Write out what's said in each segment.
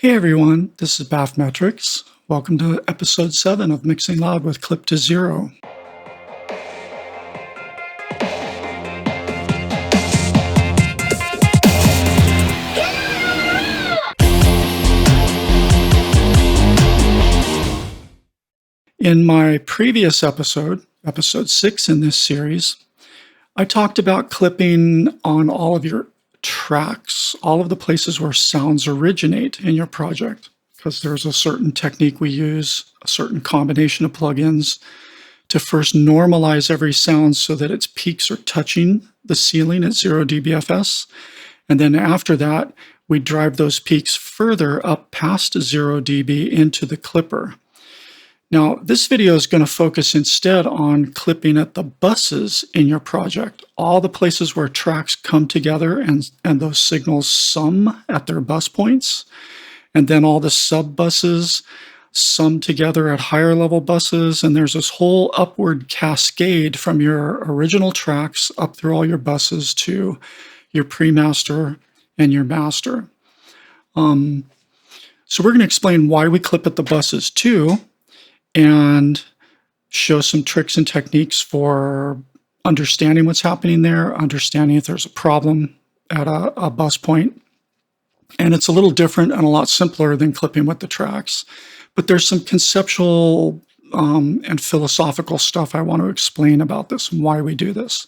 Hey everyone, this is Bathmetrics. Welcome to episode 7 of Mixing Loud with Clip to Zero. In my previous episode, episode 6 in this series, I talked about clipping on all of your tracks, all of the places where sounds originate in your project, because there's a certain technique we use, a certain combination of plugins to first normalize every sound so that its peaks are touching the ceiling at 0 dBFS. And then after that, we drive those peaks further up past 0 dB into the clipper. Now, this video is going to focus instead on clipping at the buses in your project, all the places where tracks come together and those signals sum at their bus points, and then all the sub buses sum together at higher level buses, and there's this whole upward cascade from your original tracks up through all your buses to your pre-master and your master. So we're going to explain why we clip at the buses too, and show some tricks and techniques for understanding what's happening there, understanding if there's a problem at a bus point. And it's a little different and a lot simpler than clipping with the tracks. But there's some conceptual and philosophical stuff I want to explain about this and why we do this.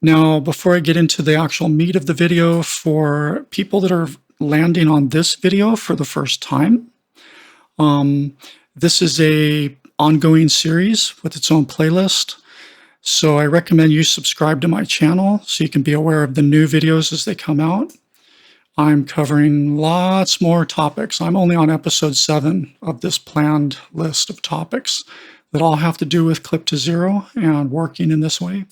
Now, before I get into the actual meat of the video, for people that are landing on this video for the first time, this is a ongoing series with its own playlist. So I recommend you subscribe to my channel so you can be aware of the new videos as they come out. I'm covering lots more topics. I'm only on episode 7 of this planned list of topics that all have to do with Clip to Zero and working in this way.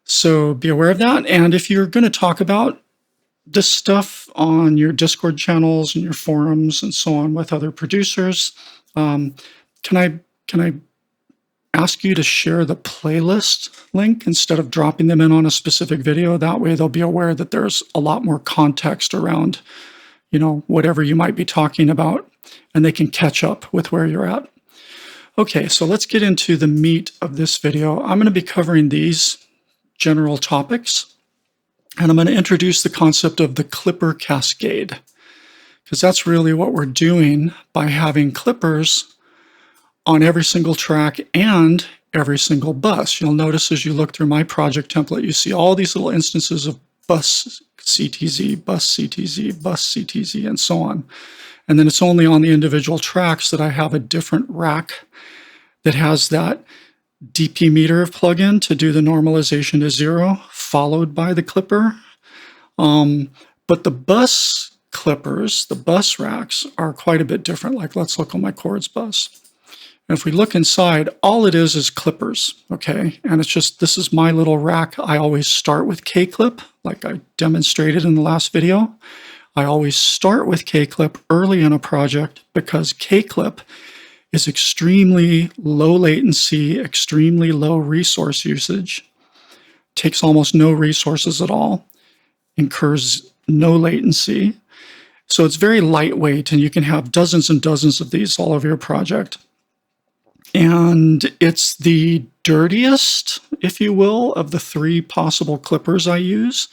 So be aware of that. And if you're going to talk about this stuff on your Discord channels and your forums and so on with other producers, can I ask you to share the playlist link instead of dropping them in on a specific video? That way they'll be aware that there's a lot more context around, whatever you might be talking about, and they can catch up with where you're at. Okay, so let's get into the meat of this video. I'm going to be covering these general topics, and I'm going to introduce the concept of the clipper cascade, because that's really what we're doing by having clippers on every single track and every single bus. You'll notice as you look through my project template, you see all these little instances of bus CTZ, bus CTZ, bus CTZ, and so on. And then it's only on the individual tracks that I have a different rack that has that DP meter plugin to do the normalization to 0, followed by the clipper. But the bus clippers, the bus racks, are quite a bit different. Like, let's look on my chords bus. And if we look inside, all it is clippers, okay? And it's just, this is my little rack. I always start with KClip, like I demonstrated in the last video. I always start with KClip early in a project because KClip is extremely low latency, extremely low resource usage, takes almost no resources at all, incurs no latency. So it's very lightweight, and you can have dozens and dozens of these all over your project. And it's the dirtiest, if you will, of the 3 possible clippers I use.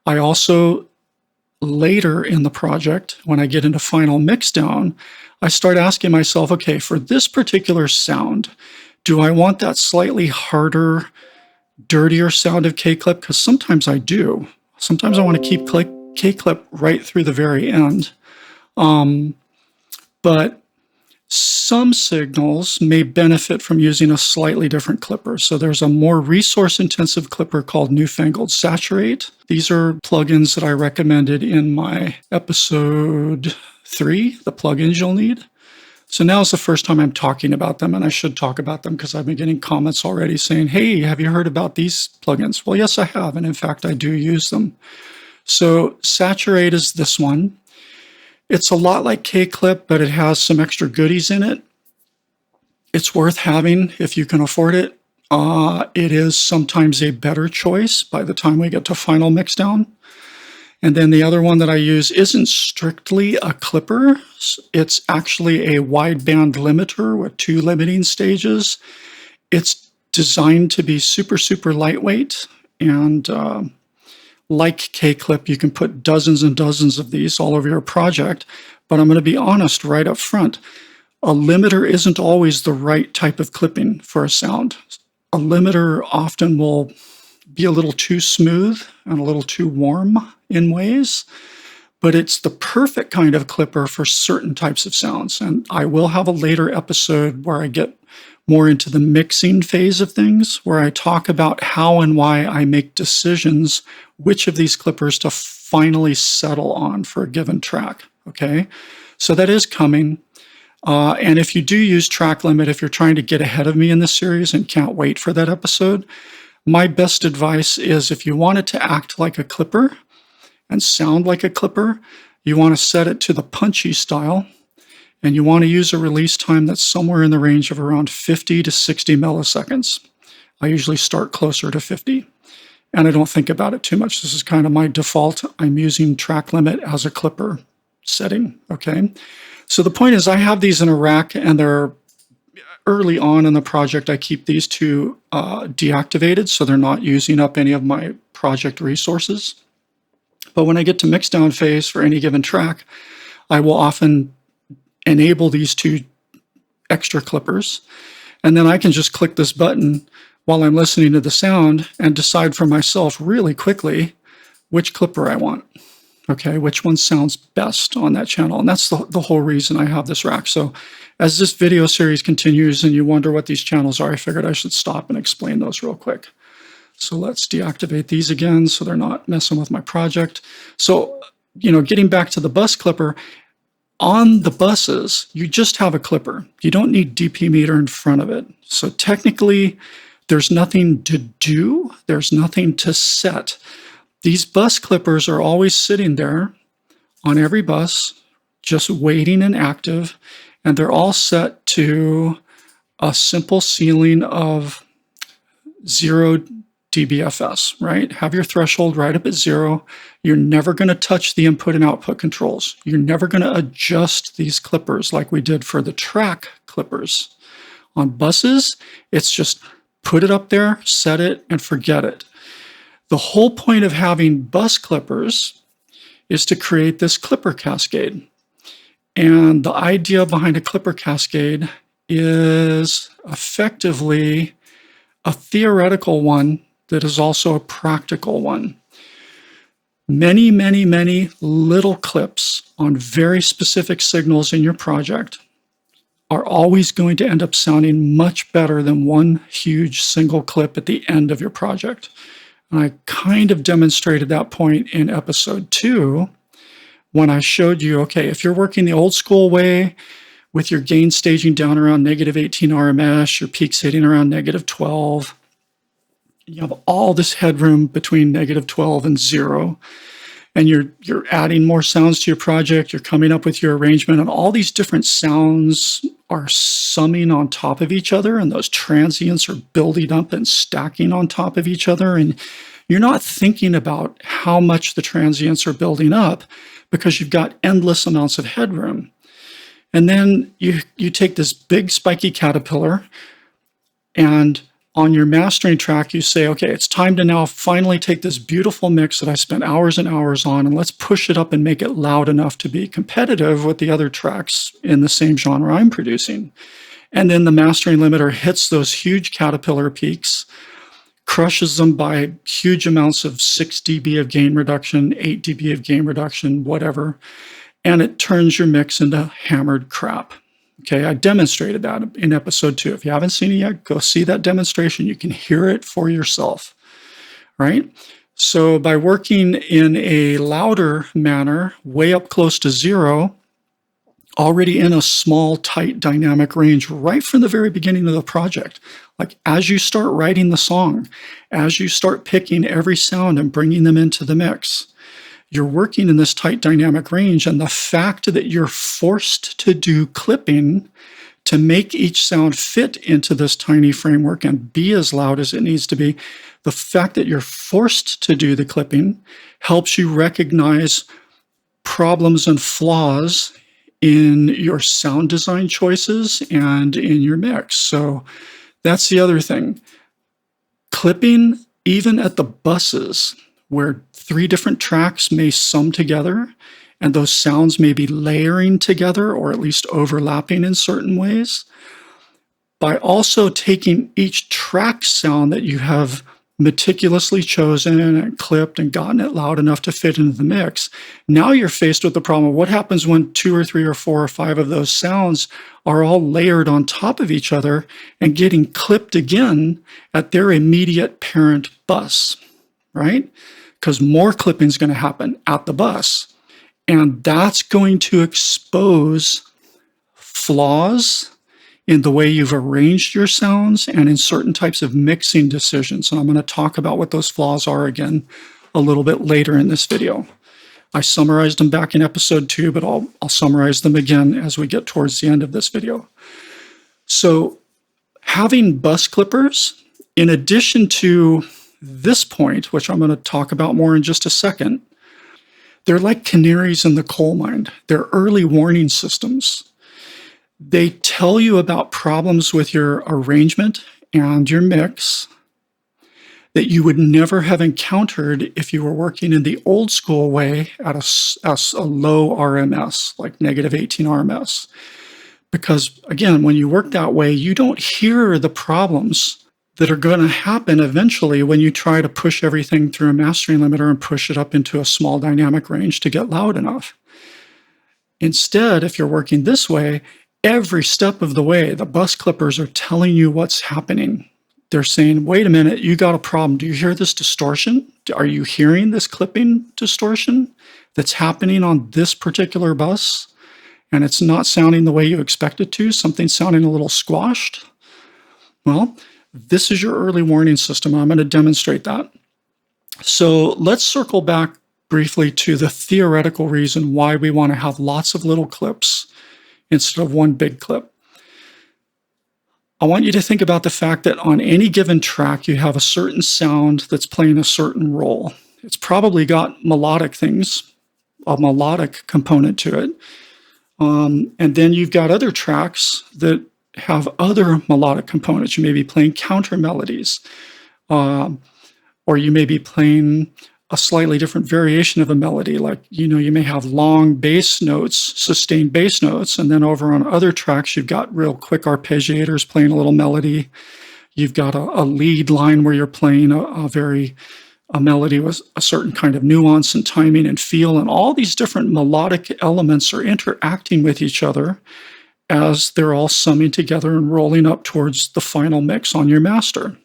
I also, later in the project, when I get into final mixdown, I start asking myself, okay, for this particular sound, do I want that slightly harder, dirtier sound of KClip? Because sometimes I do. Sometimes I want to keep KClip right through the very end. But some signals may benefit from using a slightly different clipper. So there's a more resource-intensive clipper called Newfangled Saturate. These are plugins that I recommended in my episode 3, the plugins you'll need. So now is the first time I'm talking about them, and I should talk about them because I've been getting comments already saying, hey, have you heard about these plugins? Well, yes, I have, and in fact, I do use them. So Saturate is this one. It's a lot like KClip, but it has some extra goodies in it. It's worth having if you can afford it. It is sometimes a better choice by the time we get to final mixdown. And then the other one that I use isn't strictly a clipper. It's actually a wideband limiter with 2 limiting stages. It's designed to be super, super lightweight. And like KClip, you can put dozens and dozens of these all over your project. But I'm going to be honest right up front. A limiter isn't always the right type of clipping for a sound. A limiter often will be a little too smooth and a little too warm in ways, but it's the perfect kind of clipper for certain types of sounds. And I will have a later episode where I get more into the mixing phase of things, where I talk about how and why I make decisions which of these clippers to finally settle on for a given track. Okay, so that is coming. And if you do use TrackLimit, if you're trying to get ahead of me in this series and can't wait for that episode, my best advice is if you want it to act like a clipper and sound like a clipper, you want to set it to the punchy style, and you want to use a release time that's somewhere in the range of around 50 to 60 milliseconds. I usually start closer to 50, and I don't think about it too much. This is kind of my default. I'm using TrackLimit as a clipper setting, okay? So the point is I have these in a rack, and they're early on in the project, I keep these 2 deactivated so they're not using up any of my project resources. But when I get to mixdown phase for any given track, I will often enable these 2 extra clippers, and then I can just click this button while I'm listening to the sound and decide for myself really quickly which clipper I want. Okay, which one sounds best on that channel? And that's the whole reason I have this rack. So as this video series continues and you wonder what these channels are, I figured I should stop and explain those real quick. So let's deactivate these again so they're not messing with my project. So, getting back to the bus clipper, on the buses, you just have a clipper. You don't need DP meter in front of it. So technically, there's nothing to do. There's nothing to set. These bus clippers are always sitting there on every bus, just waiting and active, and they're all set to a simple ceiling of 0 dBFS, right? Have your threshold right up at 0. You're never going to touch the input and output controls. You're never going to adjust these clippers like we did for the track clippers. On buses, it's just put it up there, set it, and forget it. The whole point of having bus clippers is to create this clipper cascade. And the idea behind a clipper cascade is effectively a theoretical one that is also a practical one. Many, many, many little clips on very specific signals in your project are always going to end up sounding much better than one huge single clip at the end of your project. And I kind of demonstrated that point in episode 2 when I showed you, okay, if you're working the old school way with your gain staging down around -18 RMS, your peaks hitting around -12, you have all this headroom between -12 and 0, and you're adding more sounds to your project, you're coming up with your arrangement, and all these different sounds are summing on top of each other, and those transients are building up and stacking on top of each other, and you're not thinking about how much the transients are building up because you've got endless amounts of headroom. And then you take this big spiky caterpillar, and on your mastering track, you say, okay, it's time to now finally take this beautiful mix that I spent hours and hours on, and let's push it up and make it loud enough to be competitive with the other tracks in the same genre I'm producing. And then the mastering limiter hits those huge caterpillar peaks, crushes them by huge amounts of 6 dB of gain reduction, 8 dB of gain reduction, whatever, and it turns your mix into hammered crap. Okay, I demonstrated that in episode 2. If you haven't seen it yet, go see that demonstration. You can hear it for yourself, right? So by working in a louder manner, way up close to 0, already in a small, tight dynamic range right from the very beginning of the project, like as you start writing the song, as you start picking every sound and bringing them into the mix, you're working in this tight dynamic range, and the fact that you're forced to do clipping to make each sound fit into this tiny framework and be as loud as it needs to be, the fact that you're forced to do the clipping helps you recognize problems and flaws in your sound design choices and in your mix. So that's the other thing. Clipping, even at the buses, where 3 different tracks may sum together, and those sounds may be layering together or at least overlapping in certain ways, by also taking each track sound that you have meticulously chosen and clipped and gotten it loud enough to fit into the mix, now you're faced with the problem of what happens when 2 or 3 or 4 or 5 of those sounds are all layered on top of each other and getting clipped again at their immediate parent bus, right? Because more clipping is going to happen at the bus. And that's going to expose flaws in the way you've arranged your sounds and in certain types of mixing decisions. And I'm going to talk about what those flaws are again a little bit later in this video. I summarized them back in episode 2, but I'll summarize them again as we get towards the end of this video. So having bus clippers, in addition to this point, which I'm going to talk about more in just a second, they're like canaries in the coal mine. They're early warning systems. They tell you about problems with your arrangement and your mix that you would never have encountered if you were working in the old school way at a low RMS, like negative 18 RMS. Because again, when you work that way, you don't hear the problems that are going to happen eventually when you try to push everything through a mastering limiter and push it up into a small dynamic range to get loud enough. Instead, if you're working this way, every step of the way, the bus clippers are telling you what's happening. They're saying, wait a minute, you got a problem. Do you hear this distortion? Are you hearing this clipping distortion that's happening on this particular bus? And it's not sounding the way you expect it to, something sounding a little squashed? Well, this is your early warning system. I'm going to demonstrate that. So let's circle back briefly to the theoretical reason why we want to have lots of little clips instead of one big clip. I want you to think about the fact that on any given track, you have a certain sound that's playing a certain role. It's probably got melodic things, a melodic component to it. And then you've got other tracks that have other melodic components. You may be playing counter melodies, or you may be playing a slightly different variation of a melody. Like, you may have long bass notes, sustained bass notes, and then over on other tracks, you've got real quick arpeggiators playing a little melody. You've got a lead line where you're playing a melody with a certain kind of nuance and timing and feel, and all these different melodic elements are interacting with each other as they're all summing together and rolling up towards the final mix on your master.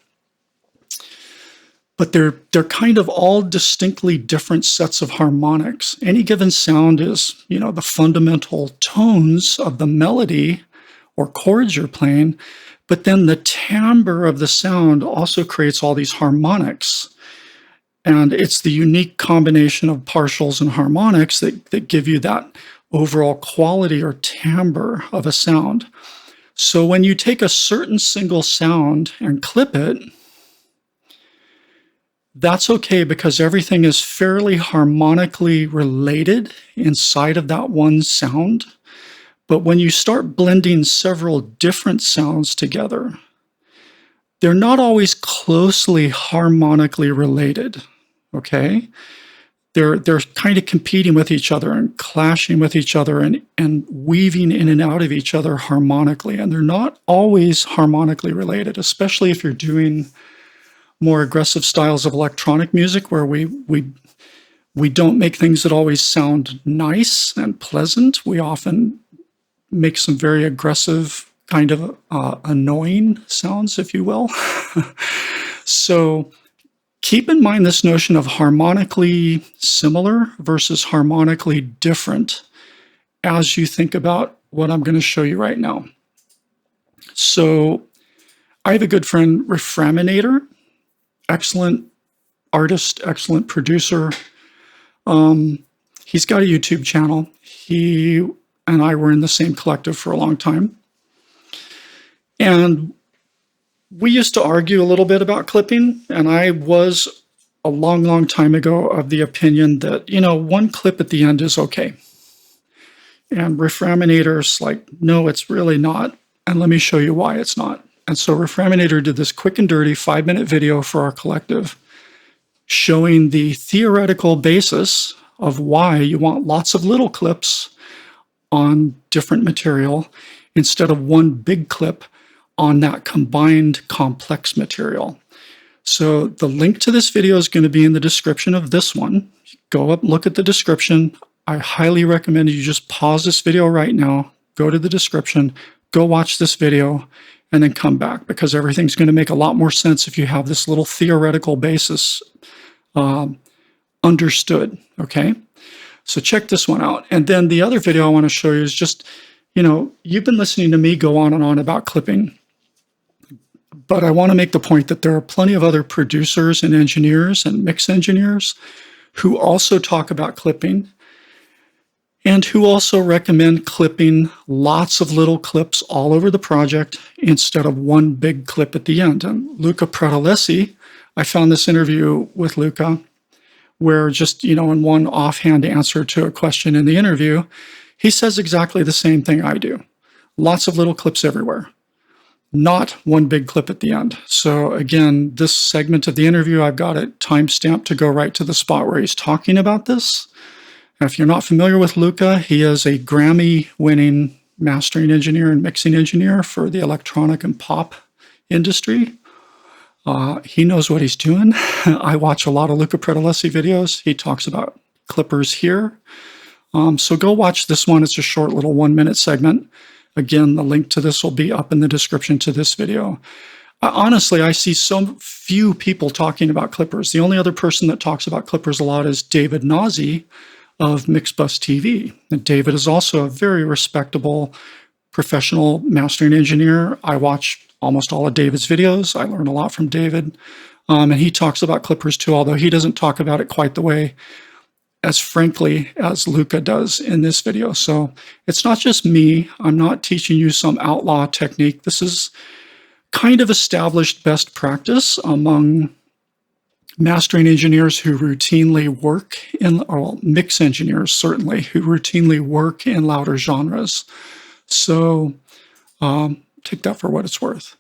But they're kind of all distinctly different sets of harmonics. Any given sound is, the fundamental tones of the melody or chords you're playing, but then the timbre of the sound also creates all these harmonics. And it's the unique combination of partials and harmonics that give you that overall quality or timbre of a sound. So when you take a certain single sound and clip it, that's okay because everything is fairly harmonically related inside of that one sound. But when you start blending several different sounds together, they're not always closely harmonically related, okay? They're kind of competing with each other and clashing with each other and weaving in and out of each other harmonically. And they're not always harmonically related, especially if you're doing more aggressive styles of electronic music where we don't make things that always sound nice and pleasant. We often make some very aggressive, kind of annoying sounds, if you will. So keep in mind this notion of harmonically similar versus harmonically different as you think about what I'm going to show you right now. So I have a good friend, Reframinator, excellent artist, excellent producer. He's got a YouTube channel. He and I were in the same collective for a long time. And we used to argue a little bit about clipping, and I was a long, long time ago of the opinion that, one clip at the end is okay. And Reframinator's like, no, it's really not. And let me show you why it's not. And so Reframinator did this quick and dirty 5-minute video for our collective showing the theoretical basis of why you want lots of little clips on different material instead of one big clip on that combined complex material. So the link to this video is going to be in the description of this one. Go up, look at the description. I highly recommend you just pause this video right now, go to the description, go watch this video, and then come back, because everything's going to make a lot more sense if you have this little theoretical basis understood, okay? So check this one out. And then the other video I want to show you is just, you've been listening to me go on and on about clipping, but I want to make the point that there are plenty of other producers and engineers and mix engineers who also talk about clipping and who also recommend clipping lots of little clips all over the project instead of one big clip at the end. And Luca Pratolesi, I found this interview with Luca where just, in one offhand answer to a question in the interview, he says exactly the same thing I do. Lots of little clips everywhere, not one big clip at the end. So again, this segment of the interview, I've got it timestamped to go right to the spot where he's talking about this. Now, if you're not familiar with Luca, he is a Grammy-winning mastering engineer and mixing engineer for the electronic and pop industry. He knows what he's doing. I watch a lot of Luca Pratolesi videos. He talks about clippers here. So go watch this one. It's a short little 1-minute segment. Again, the link to this will be up in the description to this video. Honestly, I see so few people talking about clippers. The only other person that talks about clippers a lot is David Nazi of Mixbus TV. And David is also a very respectable professional mastering engineer. I watch almost all of David's videos. I learn a lot from David. And he talks about clippers too, although he doesn't talk about it quite the way as frankly as Luca does in this video. So it's not just me. I'm not teaching you some outlaw technique. This is kind of established best practice among mastering engineers who routinely work in, or mix engineers certainly, who routinely work in louder genres. So take that for what it's worth.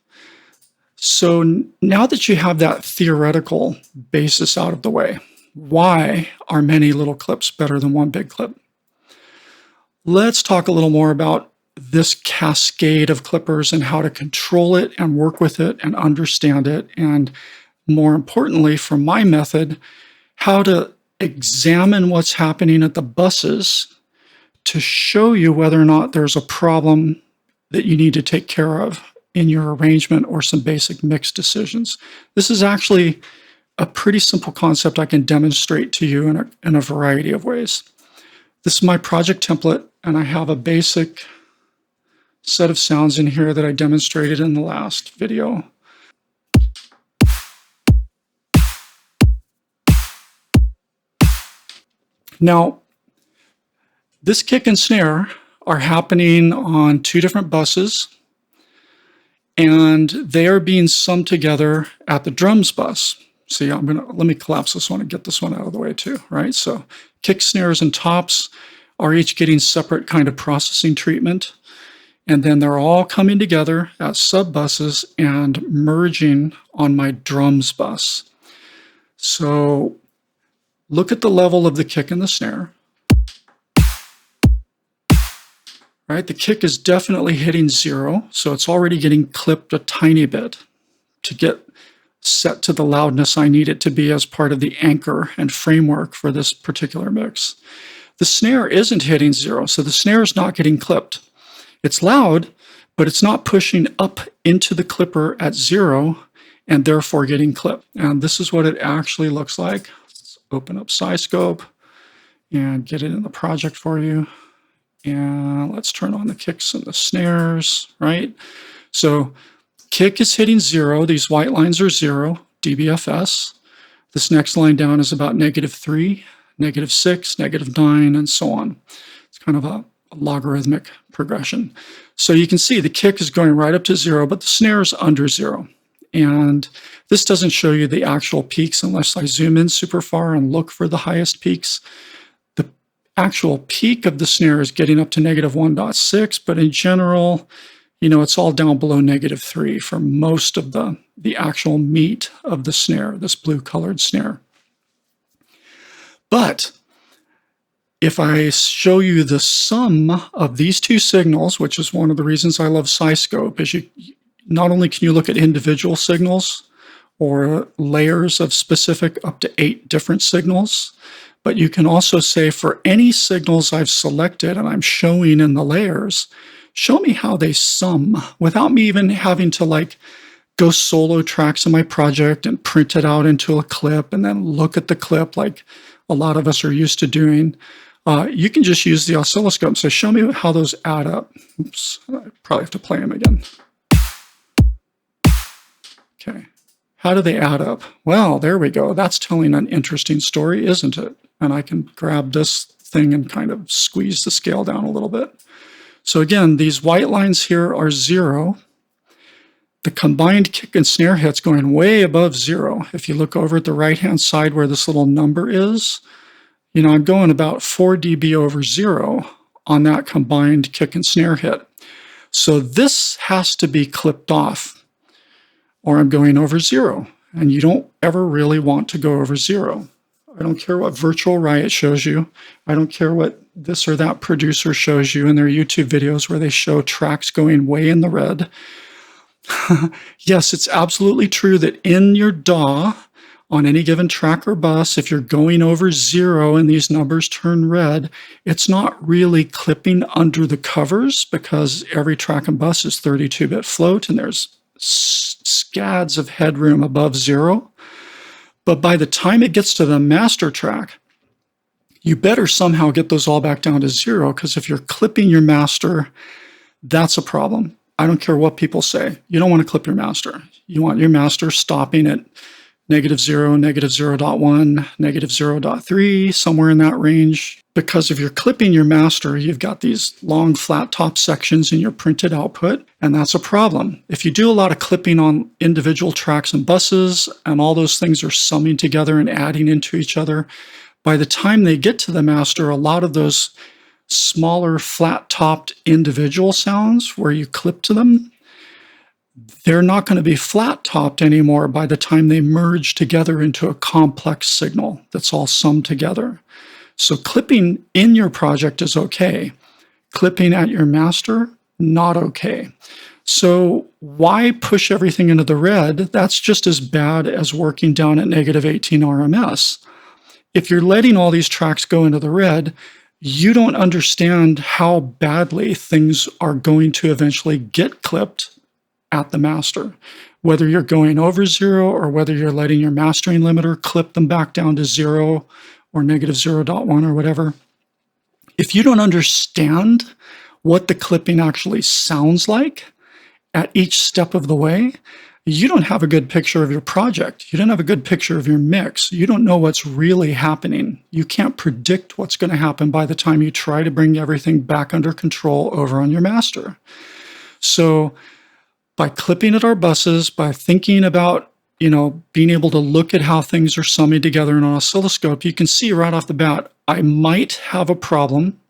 So now that you have that theoretical basis out of the way, why are many little clips better than one big clip? Let's talk a little more about this cascade of clippers and how to control it and work with it and understand it. And more importantly, for my method, how to examine what's happening at the buses to show you whether or not there's a problem that you need to take care of in your arrangement or some basic mix decisions. This is actually a pretty simple concept I can demonstrate to you in a variety of ways. This is my project template, and I have a basic set of sounds in here that I demonstrated in the last video. Now, this kick and snare are happening on two different buses, and they are being summed together at the drums bus. See, let me collapse this one and get this one out of the way too, right? So kick, snares, and tops are each getting separate kind of processing treatment, and then they're all coming together at sub buses and merging on my drums bus. So look at the level of the kick and the snare. Right, the kick is definitely hitting 0, so it's already getting clipped a tiny bit to get set to the loudness I need it to be as part of the anchor and framework for this particular mix. The snare isn't hitting 0, so the snare is not getting clipped. It's loud, but it's not pushing up into the clipper at 0 and therefore getting clipped. And this is what it actually looks like. Let's open up SciScope and get it in the project for you. And let's turn on the kicks and the snares, right? So kick is hitting 0. These white lines are 0, dBFS. This next line down is about -3, -6, -9, and so on. It's kind of a logarithmic progression. So you can see the kick is going right up to 0, but the snare is under 0. And this doesn't show you the actual peaks unless I zoom in super far and look for the highest peaks. The actual peak of the snare is getting up to negative 1.6, but in general, it's all down below negative 3 for most of the actual meat of the snare, this blue colored snare. But if I show you the sum of these two signals, which is one of the reasons I love SciScope, is not only can you look at individual signals or layers of specific up to 8 different signals, but you can also say for any signals I've selected and I'm showing in the layers, show me how they sum without me even having to go solo tracks in my project and print it out into a clip and then look at the clip like a lot of us are used to doing. You can just use the oscilloscope. So show me how those add up. Oops, I probably have to play them again. Okay, how do they add up? Well, there we go. That's telling an interesting story, isn't it? And I can grab this thing and kind of squeeze the scale down a little bit. So again, these white lines here are 0. The combined kick and snare hits going way above 0. If you look over at the right-hand side where this little number is, I'm going about 4 dB over 0 on that combined kick and snare hit. So this has to be clipped off, or I'm going over 0. And you don't ever really want to go over 0. I don't care what Virtual Riot shows you. I don't care what this or that producer shows you in their YouTube videos where they show tracks going way in the red. Yes, it's absolutely true that in your DAW, on any given track or bus, if you're going over 0 and these numbers turn red, it's not really clipping under the covers because every track and bus is 32-bit float and there's scads of headroom above 0. But by the time it gets to the master track, you better somehow get those all back down to 0, because if you're clipping your master, that's a problem. I don't care what people say. You don't want to clip your master. You want your master stopping at negative 0, negative 0.1, negative 0.3, somewhere in that range. Because if you're clipping your master, you've got these long flat top sections in your printed output, and that's a problem. If you do a lot of clipping on individual tracks and buses, and all those things are summing together and adding into each other, by the time they get to the master, a lot of those smaller flat-topped individual sounds where you clip to them, they're not going to be flat-topped anymore by the time they merge together into a complex signal that's all summed together. So clipping in your project is okay. Clipping at your master, not okay. So why push everything into the red? That's just as bad as working down at negative 18 RMS. If you're letting all these tracks go into the red, you don't understand how badly things are going to eventually get clipped at the master. Whether you're going over 0 or whether you're letting your mastering limiter clip them back down to 0 or negative 0.1 or whatever. If you don't understand what the clipping actually sounds like at each step of the way, you don't have a good picture of your project. You don't have a good picture of your mix. You don't know what's really happening. You can't predict what's going to happen by the time you try to bring everything back under control over on your master. So by clipping at our buses, by thinking about, being able to look at how things are summing together in an oscilloscope, you can see right off the bat, I might have a problem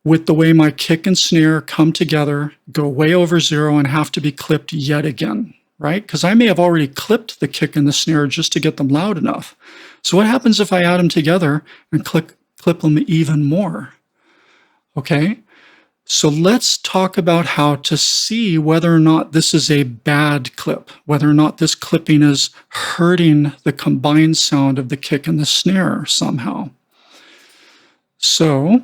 with the way my kick and snare come together, go way over 0, and have to be clipped yet again, right? Because I may have already clipped the kick and the snare just to get them loud enough. So what happens if I add them together and clip them even more? Okay, so let's talk about how to see whether or not this is a bad clip, whether or not this clipping is hurting the combined sound of the kick and the snare somehow. So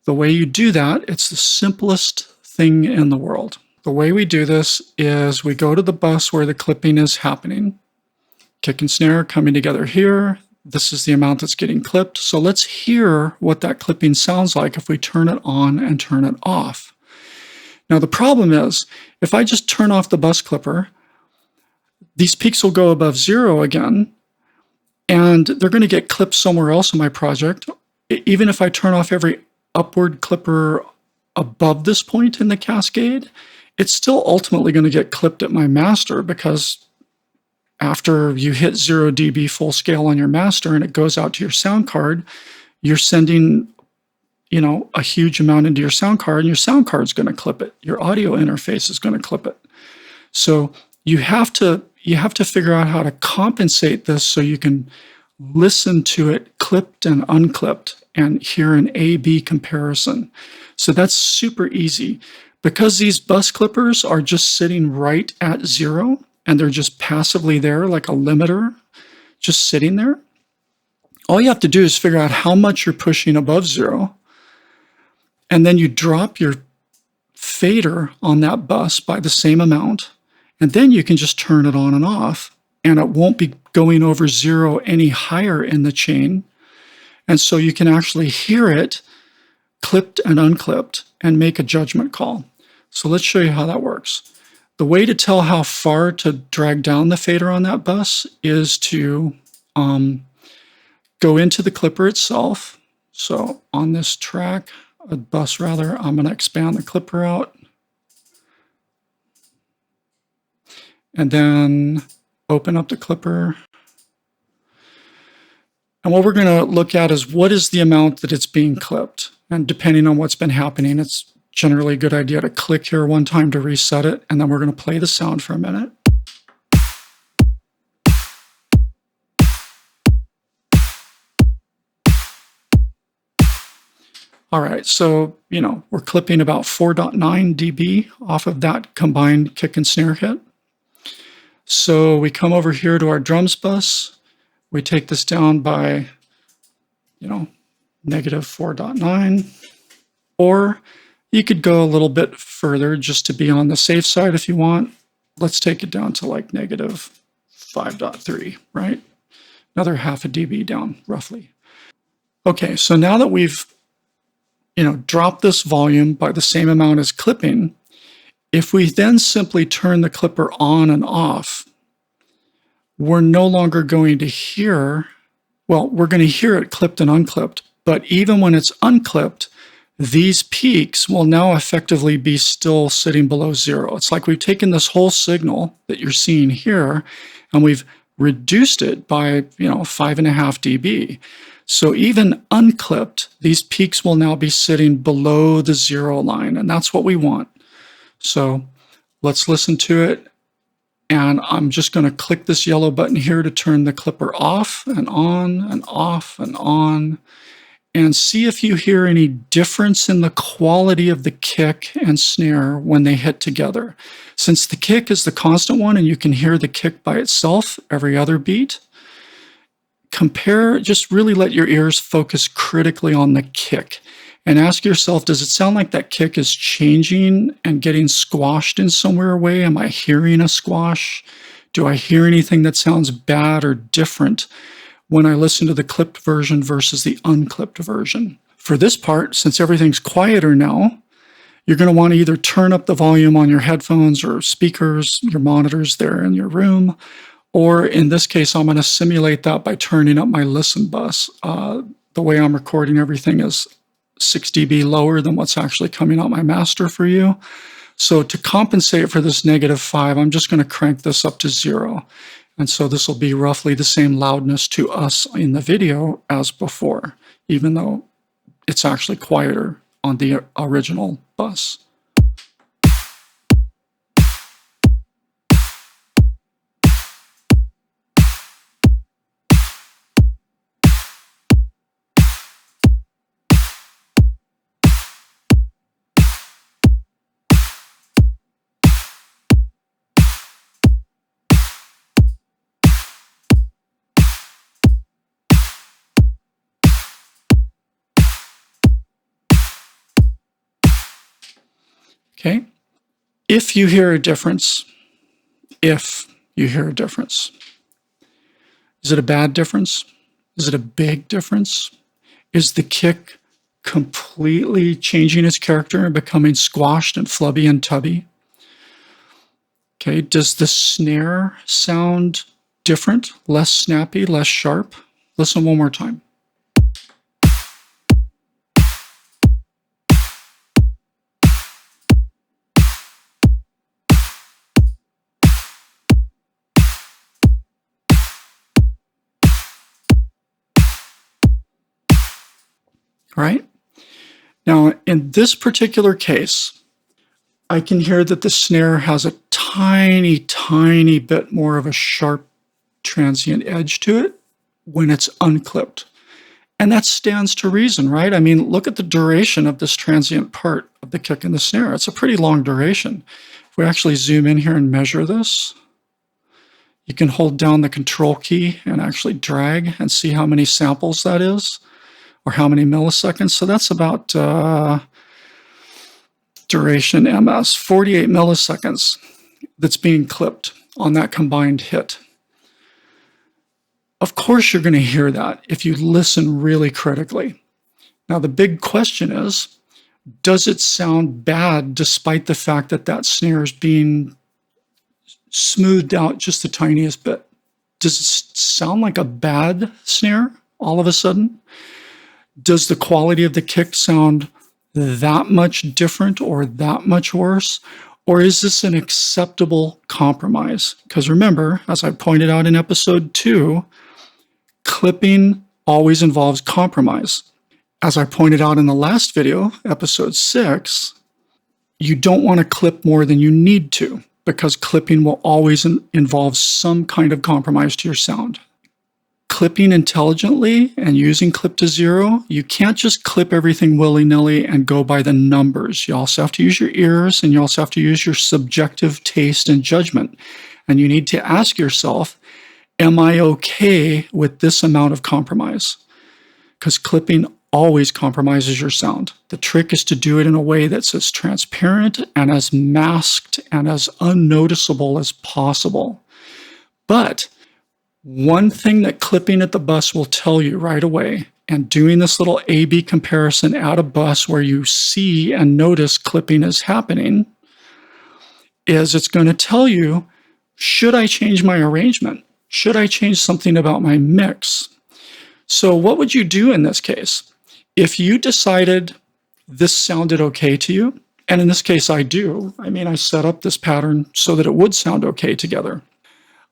the way you do that, it's the simplest thing in the world. The way we do this is we go to the bus where the clipping is happening. Kick and snare coming together here. This is the amount that's getting clipped. So let's hear what that clipping sounds like if we turn it on and turn it off. Now the problem is, if I just turn off the bus clipper, these peaks will go above 0 again, and they're going to get clipped somewhere else in my project. Even if I turn off every upward clipper above this point in the Cascade, it's still ultimately going to get clipped at my master, because after you hit 0 dB full scale on your master and it goes out to your sound card, you're sending, a huge amount into your sound card, and your sound card's going to clip it. Your audio interface is going to clip it. So you have to figure out how to compensate this so you can listen to it clipped and unclipped and hear an A-B comparison. So that's super easy. Because these bus clippers are just sitting right at 0, and they're just passively there like a limiter, just sitting there, all you have to do is figure out how much you're pushing above 0, and then you drop your fader on that bus by the same amount, and then you can just turn it on and off, and it won't be going over 0 any higher in the chain. And so you can actually hear it clipped and unclipped and make a judgment call. So let's show you how that works. The way to tell how far to drag down the fader on that bus is to go into the clipper itself. So on this track, a bus rather, I'm going to expand the clipper out. And then open up the clipper. And what we're going to look at is what is the amount that it's being clipped. And depending on what's been happening, it's generally a good idea to click here one time to reset it. And then we're going to play the sound for a minute. All right, so, we're clipping about 4.9 dB off of that combined kick and snare hit. So we come over here to our drums bus. We take this down by, negative 4.9. Or you could go a little bit further just to be on the safe side if you want. Let's take it down to like negative 5.3, right? Another half a dB down, roughly. Okay, so now that we've drop this volume by the same amount as clipping, if we then simply turn the clipper on and off, we're no longer going to hear, we're going to hear it clipped and unclipped, but even when it's unclipped, these peaks will now effectively be still sitting below 0. It's like we've taken this whole signal that you're seeing here, and we've reduced it by, 5.5 dB. So even unclipped, these peaks will now be sitting below the 0 line, and that's what we want. So let's listen to it, and I'm just going to click this yellow button here to turn the clipper off and on and off and on, and see if you hear any difference in the quality of the kick and snare when they hit together. Since the kick is the constant one and you can hear the kick by itself every other beat, just really let your ears focus critically on the kick and ask yourself, does it sound like that kick is changing and getting squashed in somewhere away? Am I hearing a squash? Do I hear anything that sounds bad or different when I listen to the clipped version versus the unclipped version? For this part, since everything's quieter now, you're going to want to either turn up the volume on your headphones or speakers, your monitors there in your room, or in this case, I'm going to simulate that by turning up my listen bus. The way I'm recording everything is 6 dB lower than what's actually coming out my master for you. So to compensate for this -5, I'm just going to crank this up to 0. And so this will be roughly the same loudness to us in the video as before, even though it's actually quieter on the original bus. Okay, if you hear a difference, is it a bad difference? Is it a big difference? Is the kick completely changing its character and becoming squashed and flubby and tubby? Okay, does the snare sound different, less snappy, less sharp? Listen one more time. right? Now, in this particular case, I can hear that the snare has a tiny, tiny bit more of a sharp transient edge to it when it's unclipped. And that stands to reason, right? I mean, look at the duration of this transient part of the kick and the snare. It's a pretty long duration. If we actually zoom in here and measure this, you can hold down the control key and actually drag and see how many samples that is, or how many milliseconds. So that's about duration ms, 48 milliseconds that's being clipped on that combined hit. Of course, you're going to hear that if you listen really critically. Now, the big question is, does it sound bad despite the fact that that snare is being smoothed out just the tiniest bit? Does it sound like a bad snare all of a sudden? Does the quality of the kick sound that much different or that much worse? Or is this an acceptable compromise? Because remember, as I pointed out in episode 2, clipping always involves compromise. As I pointed out in the last video, episode 6, you don't want to clip more than you need to, because clipping will always involve some kind of compromise to your sound. Clipping intelligently and using clip to zero, you can't just clip everything willy-nilly and go by the numbers. You also have to use your ears, and you also have to use your subjective taste and judgment. And you need to ask yourself, am I okay with this amount of compromise? Because clipping always compromises your sound. The trick is to do it in a way that's as transparent and as masked and as unnoticeable as possible. But one thing that clipping at the bus will tell you right away, and doing this little A-B comparison at a bus where you see and notice clipping is happening, is it's going to tell you, should I change my arrangement? Should I change something about my mix? So what would you do in this case? If you decided this sounded okay to you, and in this case I do, I mean, I set up this pattern so that it would sound okay together.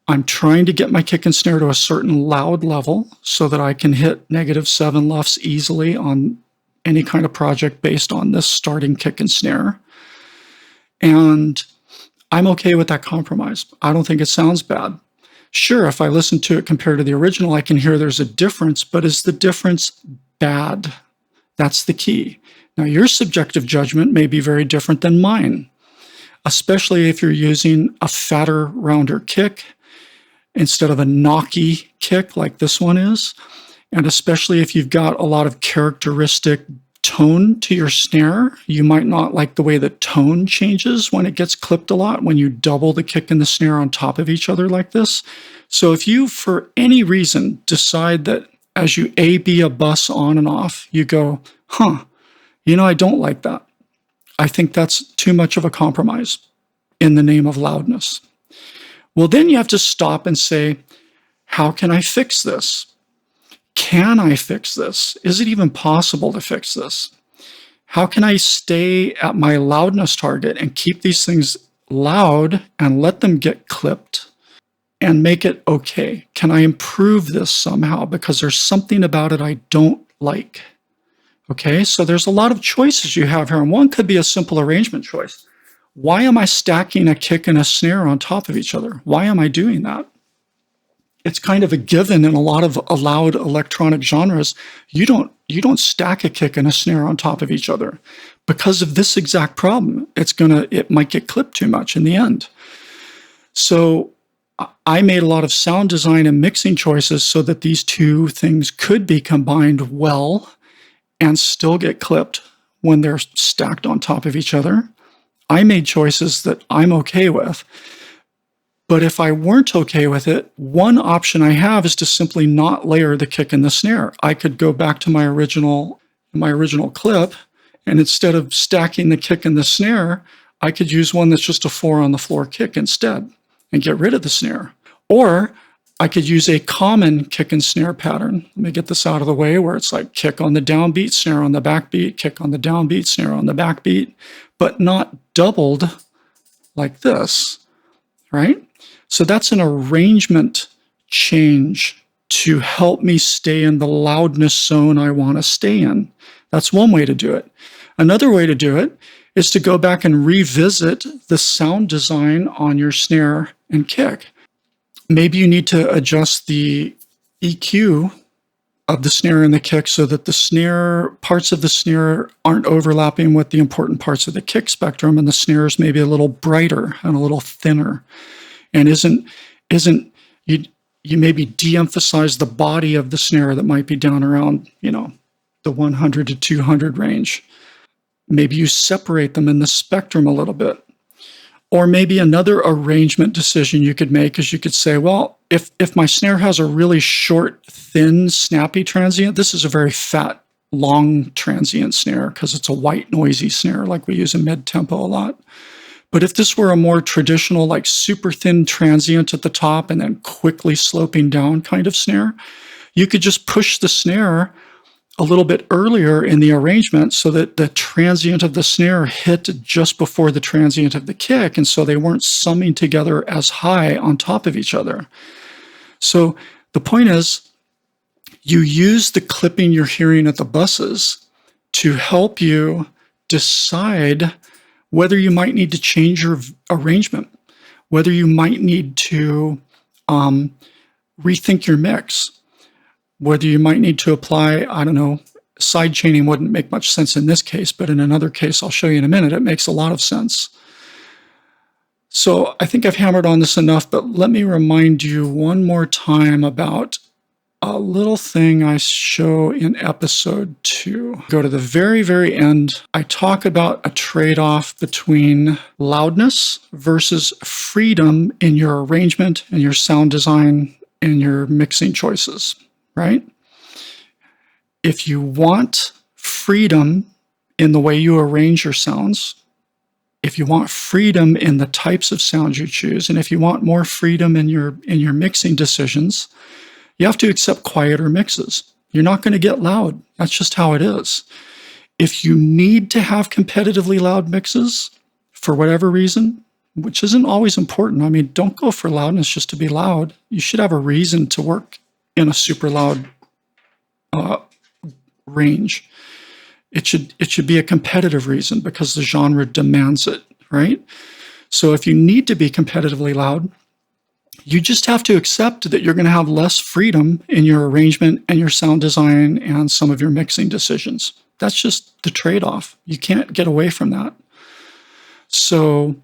I'm trying to get my kick and snare to a certain loud level so that I can hit -7 LUFS easily on any kind of project based on this starting kick and snare. And I'm okay with that compromise. I don't think it sounds bad. Sure, if I listen to it compared to the original, I can hear there's a difference, but is the difference bad? That's the key. Now, your subjective judgment may be very different than mine, especially if you're using a fatter, rounder kick instead of a knocky kick like this one is, and especially if you've got a lot of characteristic tone to your snare. You might not like the way the tone changes when it gets clipped a lot, when you double the kick and the snare on top of each other like this. So if you, for any reason, decide that as you A-B a bus on and off, you go, I don't like that. I think that's too much of a compromise in the name of loudness. Well, then you have to stop and say, how can I fix this? Can I fix this? Is it even possible to fix this? How can I stay at my loudness target and keep these things loud and let them get clipped and make it okay? Can I improve this somehow? Because there's something about it I don't like. Okay, so there's a lot of choices you have here, and one could be a simple arrangement choice. Why am I stacking a kick and a snare on top of each other? Why am I doing that? It's kind of a given in a lot of loud electronic genres. You don't stack a kick and a snare on top of each other because of this exact problem. It might get clipped too much in the end. So I made a lot of sound design and mixing choices so that these two things could be combined well and still get clipped when they're stacked on top of each other. I made choices that I'm okay with. But if I weren't okay with it, one option I have is to simply not layer the kick and the snare. I could go back to my original clip, and instead of stacking the kick and the snare, I could use one that's just a 4 on the floor kick instead and get rid of the snare. Or I could use a common kick and snare pattern. Let me get this out of the way, where it's like kick on the downbeat, snare on the backbeat, kick on the downbeat, snare on the backbeat, but not doubled like this, right? So that's an arrangement change to help me stay in the loudness zone I want to stay in. That's one way to do it. Another way to do it is to go back and revisit the sound design on your snare and kick. Maybe you need to adjust the EQ of the snare and the kick so that the snare, parts of the snare aren't overlapping with the important parts of the kick spectrum, and the snare is maybe a little brighter and a little thinner, and isn't you maybe de-emphasize the body of the snare that might be down around, the 100 to 200 range. Maybe you separate them in the spectrum a little bit. Or maybe another arrangement decision you could make is you could say, well, if my snare has a really short, thin, snappy transient, this is a very fat, long transient snare because it's a white, noisy snare like we use in mid-tempo a lot. But if this were a more traditional, like super thin transient at the top and then quickly sloping down kind of snare, you could just push the snare a little bit earlier in the arrangement so that the transient of the snare hit just before the transient of the kick, and so they weren't summing together as high on top of each other. So the point is, you use the clipping you're hearing at the buses to help you decide whether you might need to change your arrangement, whether you might need to rethink your mix, whether you might need to apply, I don't know, side chaining wouldn't make much sense in this case, but in another case I'll show you in a minute, it makes a lot of sense. So I think I've hammered on this enough, but let me remind you one more time about a little thing I show in episode 2. Go to the very, very end. I talk about a trade-off between loudness versus freedom in your arrangement and your sound design and your mixing choices. Right? If you want freedom in the way you arrange your sounds, if you want freedom in the types of sounds you choose, and if you want more freedom in your mixing decisions, you have to accept quieter mixes. You're not going to get loud. That's just how it is. If you need to have competitively loud mixes for whatever reason, which isn't always important. I mean, don't go for loudness just to be loud. You should have a reason to work in a super loud range. It should be a competitive reason because the genre demands it, right? So if you need to be competitively loud, you just have to accept that you're going to have less freedom in your arrangement and your sound design and some of your mixing decisions. That's just the trade-off. You can't get away from that. So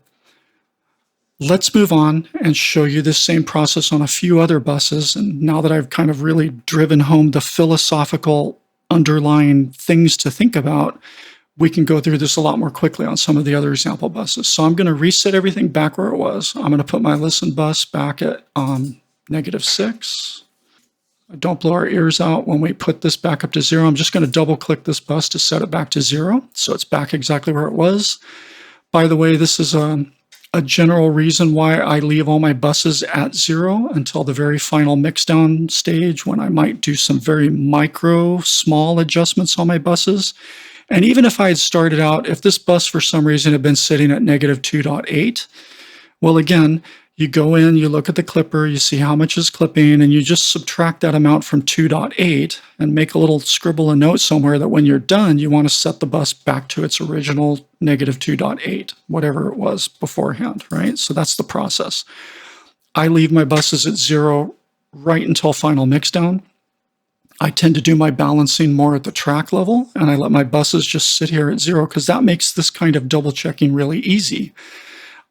let's move on and show you this same process on a few other buses. And now that I've kind of really driven home the philosophical underlying things to think about, we can go through this a lot more quickly on some of the other example buses. So I'm going to reset everything back where it was. I'm going to put my listen bus back at -6. Don't blow our ears out when we put this back up to 0. I'm just going to double click this bus to set it back to 0. So it's back exactly where it was. By the way, this is a general reason why I leave all my buses at 0 until the very final mixdown stage, when I might do some very micro, small adjustments on my buses. And even if I had started out, if this bus for some reason had been sitting at -2.8, well, again, you go in, you look at the clipper, you see how much is clipping, and you just subtract that amount from 2.8 and make a little scribble a note somewhere that when you're done, you want to set the bus back to its original -2.8, whatever it was beforehand, right? So that's the process. I leave my buses at 0 right until final mixdown. I tend to do my balancing more at the track level, and I let my buses just sit here at 0 because that makes this kind of double checking really easy.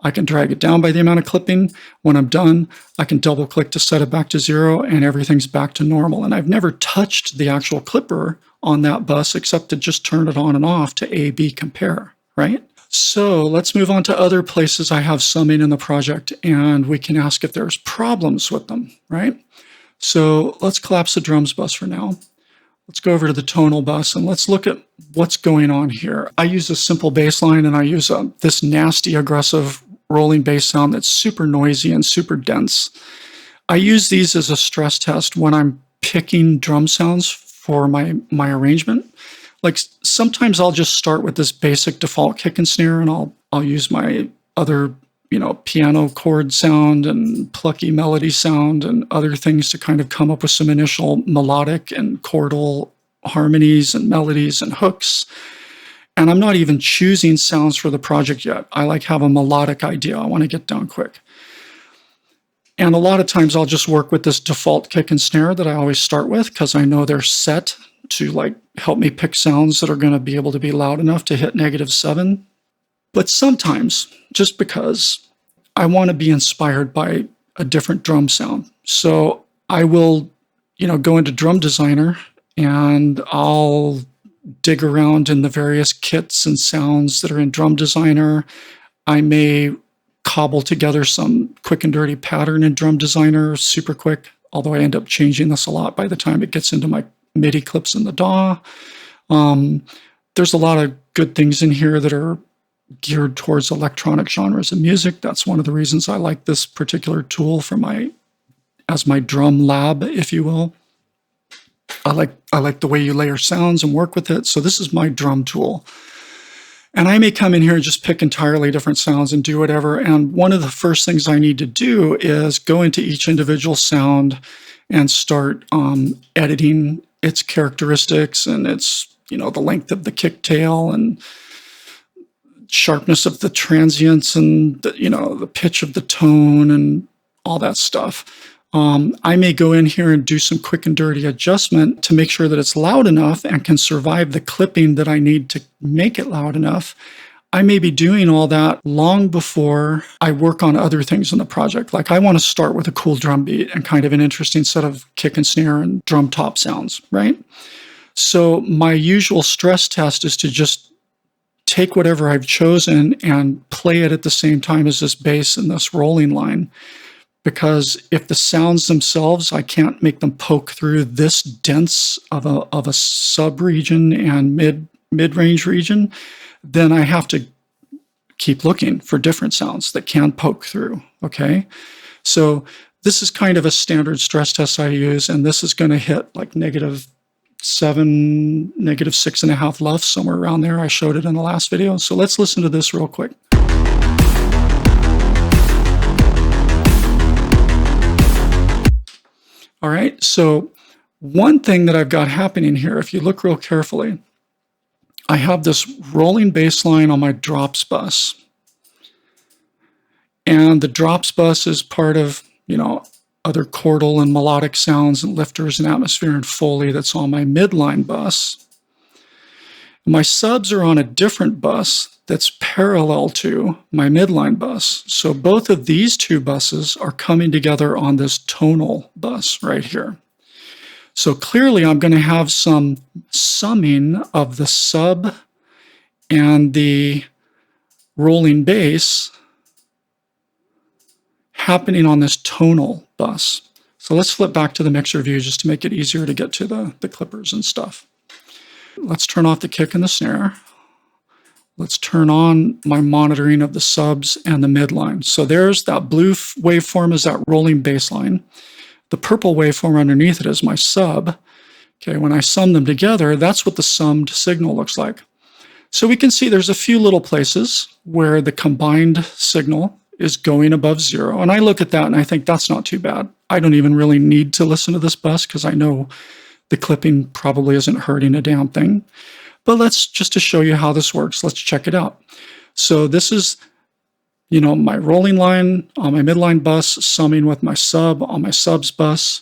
I can drag it down by the amount of clipping. When I'm done, I can double click to set it back to 0 and everything's back to normal. And I've never touched the actual clipper on that bus except to just turn it on and off to A/B compare, right? So let's move on to other places I have summing in the project, and we can ask if there's problems with them, right? So let's collapse the drums bus for now. Let's go over to the tonal bus and let's look at what's going on here. I use a simple bass line, and I use this nasty, aggressive rolling bass sound that's super noisy and super dense. I use these as a stress test when I'm picking drum sounds for my arrangement. Like sometimes I'll just start with this basic default kick and snare, and I'll use my other piano chord sound and plucky melody sound and other things to kind of come up with some initial melodic and chordal harmonies and melodies and hooks. And I'm not even choosing sounds for the project yet. I have a melodic idea I want to get down quick. And a lot of times I'll just work with this default kick and snare that I always start with because I know they're set to help me pick sounds that are going to be able to be loud enough to hit -7. But sometimes, just because I want to be inspired by a different drum sound. So I will, go into Drum Designer and I'll dig around in the various kits and sounds that are in Drum Designer. I may cobble together some quick and dirty pattern in Drum Designer super quick, although I end up changing this a lot by the time it gets into my MIDI clips in the DAW. There's a lot of good things in here that are geared towards electronic genres of music. That's one of the reasons I like this particular tool as my drum lab, if you will. I like the way you layer sounds and work with it. So this is my drum tool. And I may come in here and just pick entirely different sounds and do whatever. And one of the first things I need to do is go into each individual sound and start editing its characteristics and its, the length of the kick tail and sharpness of the transients and the pitch of the tone and all that stuff. I may go in here and do some quick and dirty adjustment to make sure that it's loud enough and can survive the clipping that I need to make it loud enough. I may be doing all that long before I work on other things in the project. I want to start with a cool drum beat and kind of an interesting set of kick and snare and drum top sounds, right? So my usual stress test is to just take whatever I've chosen and play it at the same time as this bass and this rolling line. Because if the sounds themselves, I can't make them poke through this dense of a sub-region and mid-range region, then I have to keep looking for different sounds that can poke through, okay? So this is kind of a standard stress test I use, and this is going to hit -7, -6.5 LUFS, somewhere around there. I showed it in the last video. So let's listen to this real quick. All right, so one thing that I've got happening here, if you look real carefully, I have this rolling bass line on my drops bus. And the drops bus is part of, other chordal and melodic sounds and lifters and atmosphere and Foley that's on my midline bus. My subs are on a different bus that's parallel to my midline bus. So both of these two buses are coming together on this tonal bus right here. So clearly I'm going to have some summing of the sub and the rolling bass happening on this tonal bus. So let's flip back to the mixer view just to make it easier to get to the clippers and stuff. Let's turn off the kick and the snare. Let's turn on my monitoring of the subs and the midline. So there's that blue waveform is that rolling bass line. The purple waveform underneath it is my sub. Okay, when I sum them together, that's what the summed signal looks like. So we can see there's a few little places where the combined signal is going above 0. And I look at that and I think that's not too bad. I don't even really need to listen to this bus because I know the clipping probably isn't hurting a damn thing. But just to show you how this works, let's check it out. So this is, my rolling line on my midline bus, summing with my sub on my subs bus.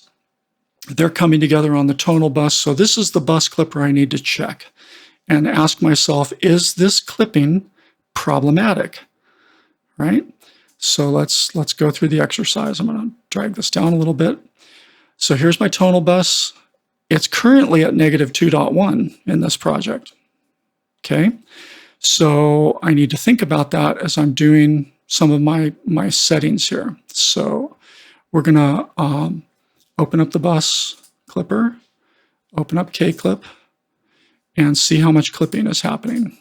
They're coming together on the tonal bus. So this is the bus clipper I need to check and ask myself, is this clipping problematic, right? So let's go through the exercise. I'm going to drag this down a little bit. So here's my tonal bus. It's currently at -2.1 in this project, okay? So I need to think about that as I'm doing some of my settings here. So we're going to open up the bus clipper, open up KClip, and see how much clipping is happening.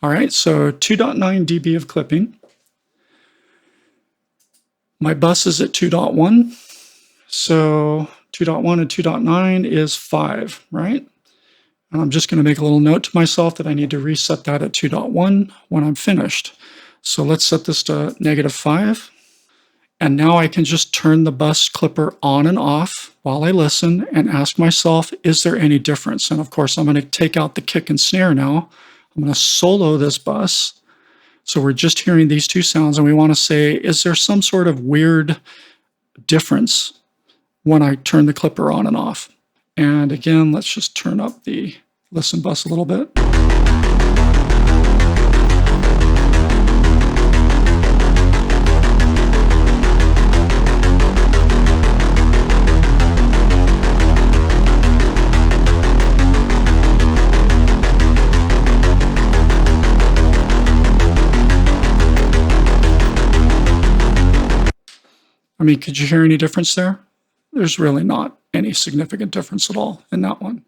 All right, so 2.9 dB of clipping. My bus is at 2.1, so 2.1 and 2.9 is 5, right? And I'm just going to make a little note to myself that I need to reset that at 2.1 when I'm finished. So let's set this to -5. And now I can just turn the bus clipper on and off while I listen and ask myself, is there any difference? And of course, I'm going to take out the kick and snare now. I'm going to solo this bus. So we're just hearing these two sounds, and we want to say, is there some sort of weird difference when I turn the clipper on and off? And again, let's just turn up the listen bus a little bit. I mean, could you hear any difference there? There's really not any significant difference at all in that one.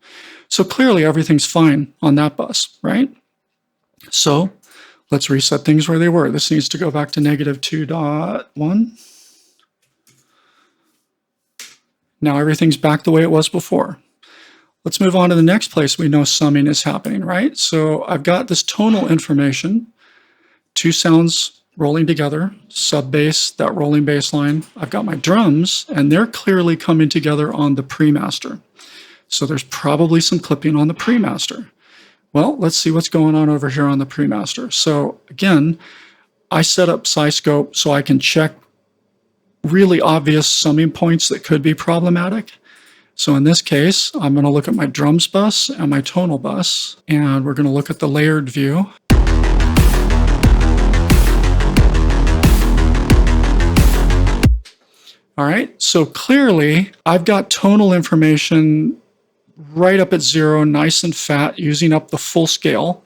So clearly everything's fine on that bus, right? So let's reset things where they were. This needs to go back to -2.1. Now everything's back the way it was before. Let's move on to the next place we know summing is happening, right? So I've got this tonal information, two sounds rolling together, sub bass, that rolling bass line. I've got my drums, and they're clearly coming together on the pre-master. So there's probably some clipping on the pre-master. Well, let's see what's going on over here on the pre-master. So again, I set up SciScope so I can check really obvious summing points that could be problematic. So in this case, I'm going to look at my drums bus and my tonal bus, and we're going to look at the layered view. All right, so clearly I've got tonal information right up at 0, nice and fat, using up the full scale.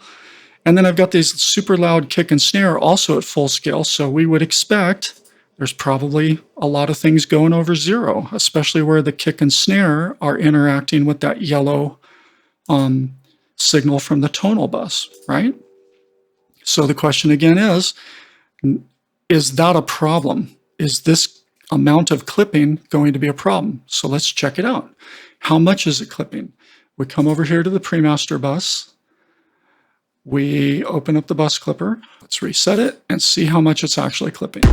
And then I've got these super loud kick and snare also at full scale. So we would expect there's probably a lot of things going over 0, especially where the kick and snare are interacting with that yellow signal from the tonal bus, right? So the question again is that a problem? Is this amount of clipping going to be a problem? So let's check it out. How much is it clipping? We come over here to the pre-master bus. We open up the bus clipper. Let's reset it and see how much it's actually clipping.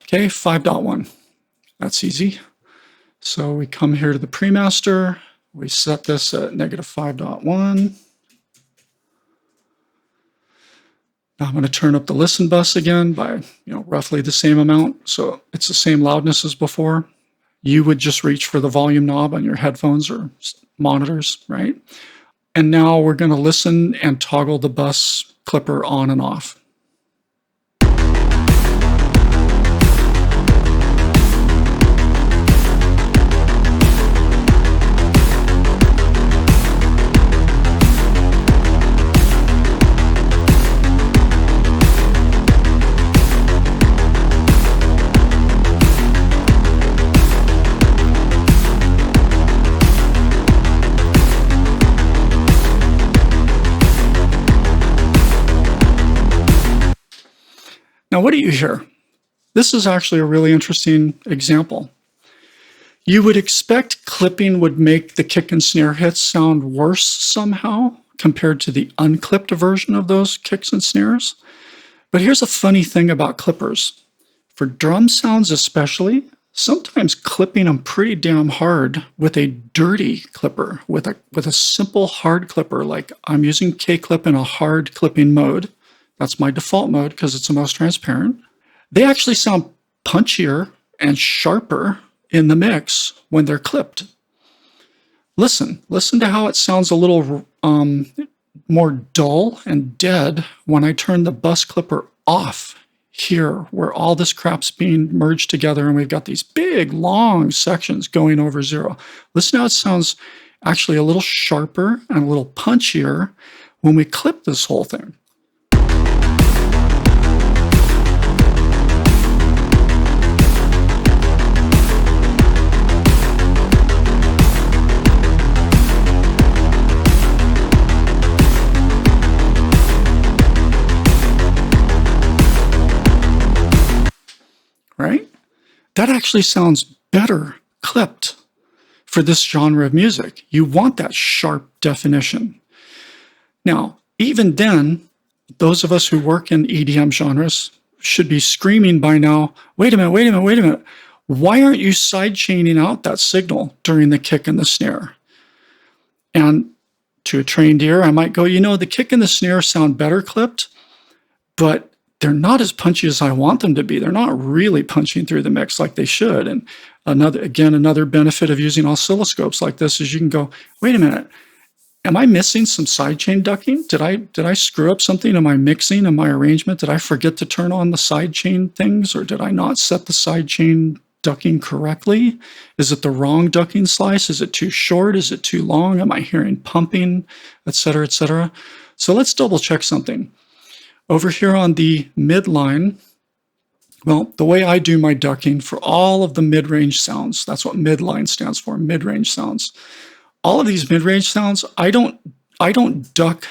Okay, 5.1. That's easy. So we come here to the pre-master. We set this at -5.1. Now I'm going to turn up the listen bus again by roughly the same amount. So it's the same loudness as before. You would just reach for the volume knob on your headphones or monitors, right? And now we're going to listen and toggle the bus clipper on and off. Now, what do you hear? This is actually a really interesting example. You would expect clipping would make the kick and snare hits sound worse somehow compared to the unclipped version of those kicks and snares. But here's a funny thing about clippers. For drum sounds especially, sometimes clipping them pretty damn hard with a dirty clipper, with a simple hard clipper, like I'm using KClip in a hard clipping mode. That's my default mode because it's the most transparent. They actually sound punchier and sharper in the mix when they're clipped. Listen to how it sounds a little more dull and dead when I turn the bus clipper off here, where all this crap's being merged together and we've got these big, long sections going over 0. Listen how it sounds actually a little sharper and a little punchier when we clip this whole thing. right? That actually sounds better clipped for this genre of music. You want that sharp definition. Now, even then, those of us who work in EDM genres should be screaming by now, wait a minute, wait a minute, wait a minute. Why aren't you sidechaining out that signal during the kick and the snare? And to a trained ear, I might go, the kick and the snare sound better clipped, but they're not as punchy as I want them to be. They're not really punching through the mix like they should. And another benefit of using oscilloscopes like this is you can go, wait a minute, am I missing some sidechain ducking? Did I screw up something in my mixing and my arrangement? Did I forget to turn on the sidechain things, or did I not set the sidechain ducking correctly? Is it the wrong ducking slice? Is it too short? Is it too long? Am I hearing pumping, et cetera, et cetera? So let's double check something. Over here on the midline, well, the way I do my ducking for all of the mid-range sounds, that's what midline stands for, mid-range sounds. All of these mid-range sounds, I don't duck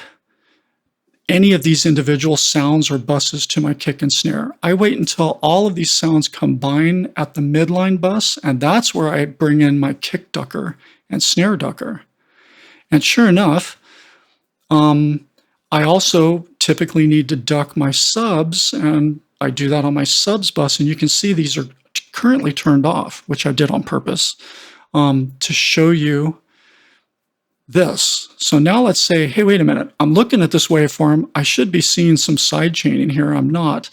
any of these individual sounds or buses to my kick and snare. I wait until all of these sounds combine at the midline bus, and that's where I bring in my kick ducker and snare ducker. And sure enough, I also typically need to duck my subs, and I do that on my subs bus, and you can see these are currently turned off, which I did on purpose, to show you this. So now let's say, hey, wait a minute, I'm looking at this waveform, I should be seeing some side chaining here, I'm not.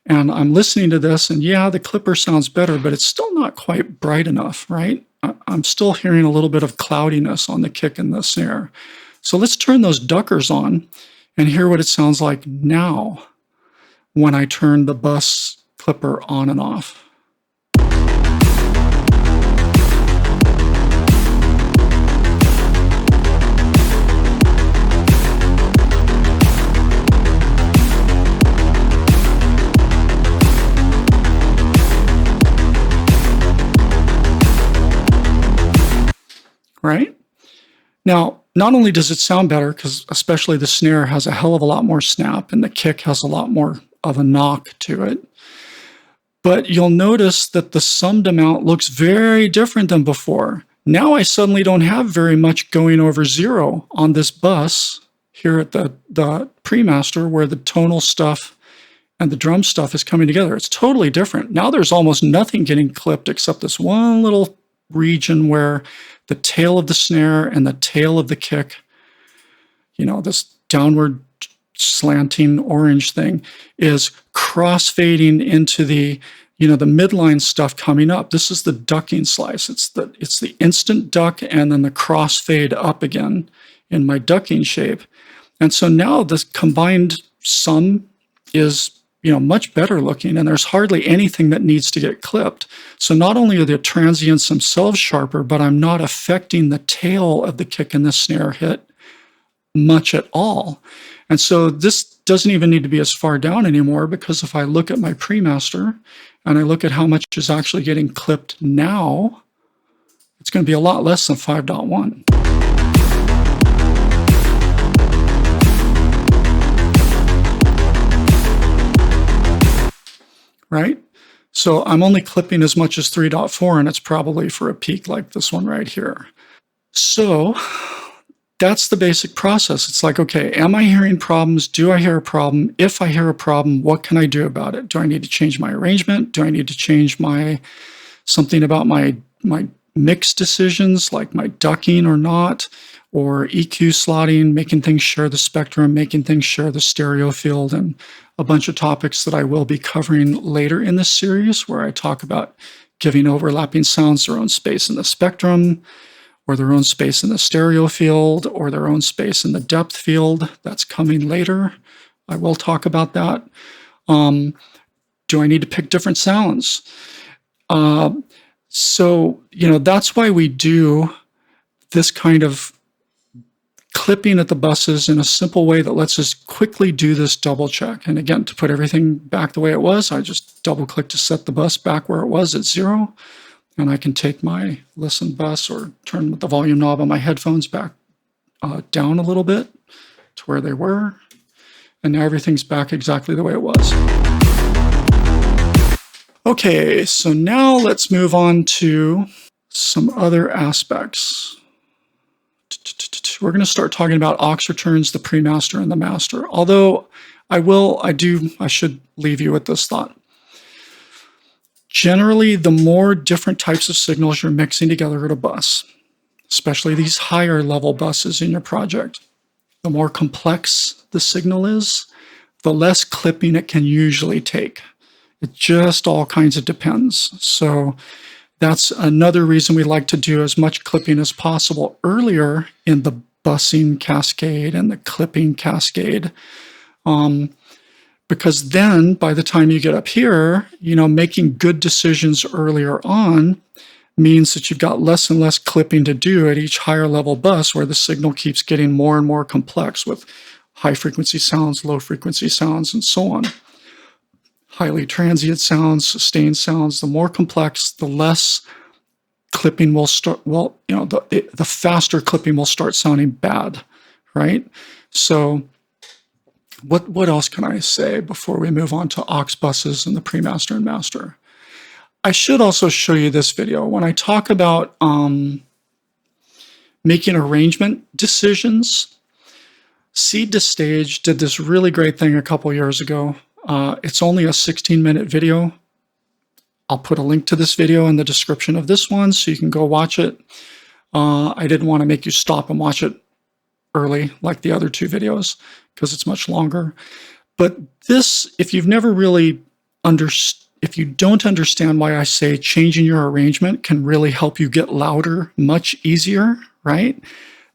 And I'm listening to this, and yeah, the clipper sounds better, but it's still not quite bright enough, right? I'm still hearing a little bit of cloudiness on the kick and the snare. So let's turn those duckers on and hear what it sounds like now when I turn the bus clipper on and off. Right? Now, not only does it sound better, because especially the snare has a hell of a lot more snap and the kick has a lot more of a knock to it, but you'll notice that the summed amount looks very different than before. Now I suddenly don't have very much going over zero on this bus here at the pre-master where the tonal stuff and the drum stuff is coming together. It's totally different. Now there's almost nothing getting clipped except this one little region where the tail of the snare and the tail of the kick, this downward slanting orange thing is crossfading into the midline stuff coming up. This is the ducking slice. It's the instant duck and then the crossfade up again in my ducking shape. And so now this combined sum is much better looking, and there's hardly anything that needs to get clipped. So not only are the transients themselves sharper, but I'm not affecting the tail of the kick and the snare hit much at all. And so this doesn't even need to be as far down anymore, because if I look at my pre-master and I look at how much is actually getting clipped now, it's going to be a lot less than 5.1. Right? So I'm only clipping as much as 3.4, and it's probably for a peak like this one right here. So that's the basic process. It's like, okay, am I hearing problems? Do I hear a problem? If I hear a problem, what can I do about it? Do I need to change my arrangement? Do I need to change something about my mix decisions, like my ducking or not, or EQ slotting, making things share the spectrum, making things share the stereo field, and a bunch of topics that I will be covering later in this series, where I talk about giving overlapping sounds their own space in the spectrum, or their own space in the stereo field, or their own space in the depth field. That's coming later. I will talk about that. Do I need to pick different sounds? So, that's why we do this kind of clipping at the buses in a simple way that lets us quickly do this double check. And again, to put everything back the way it was, I just double click to set the bus back where it was at 0. And I can take my listen bus or turn the volume knob on my headphones back down a little bit to where they were. And now everything's back exactly the way it was. Okay, so now let's move on to some other aspects. We're going to start talking about aux returns, the pre-master and the master. Although I should leave you with this thought. Generally, the more different types of signals you're mixing together at a bus, especially these higher level buses in your project, the more complex the signal is, the less clipping it can usually take. It just all kinds of depends. So that's another reason we like to do as much clipping as possible earlier in the busing cascade and the clipping cascade. Because then by the time you get up here, making good decisions earlier on means that you've got less and less clipping to do at each higher level bus where the signal keeps getting more and more complex with high frequency sounds, low frequency sounds, and so on. Highly transient sounds, sustained sounds, the more complex, the less clipping will start, the faster clipping will start sounding bad, right? So what else can I say before we move on to aux buses and the pre-master and master? I should also show you this video. When I talk about making arrangement decisions, Seed to Stage did this really great thing a couple years ago. It's only a 16-minute video. I'll put a link to this video in the description of this one so you can go watch it. I didn't want to make you stop and watch it early like the other two videos because it's much longer. But this, if you've never really if you don't understand why I say changing your arrangement can really help you get louder much easier, right?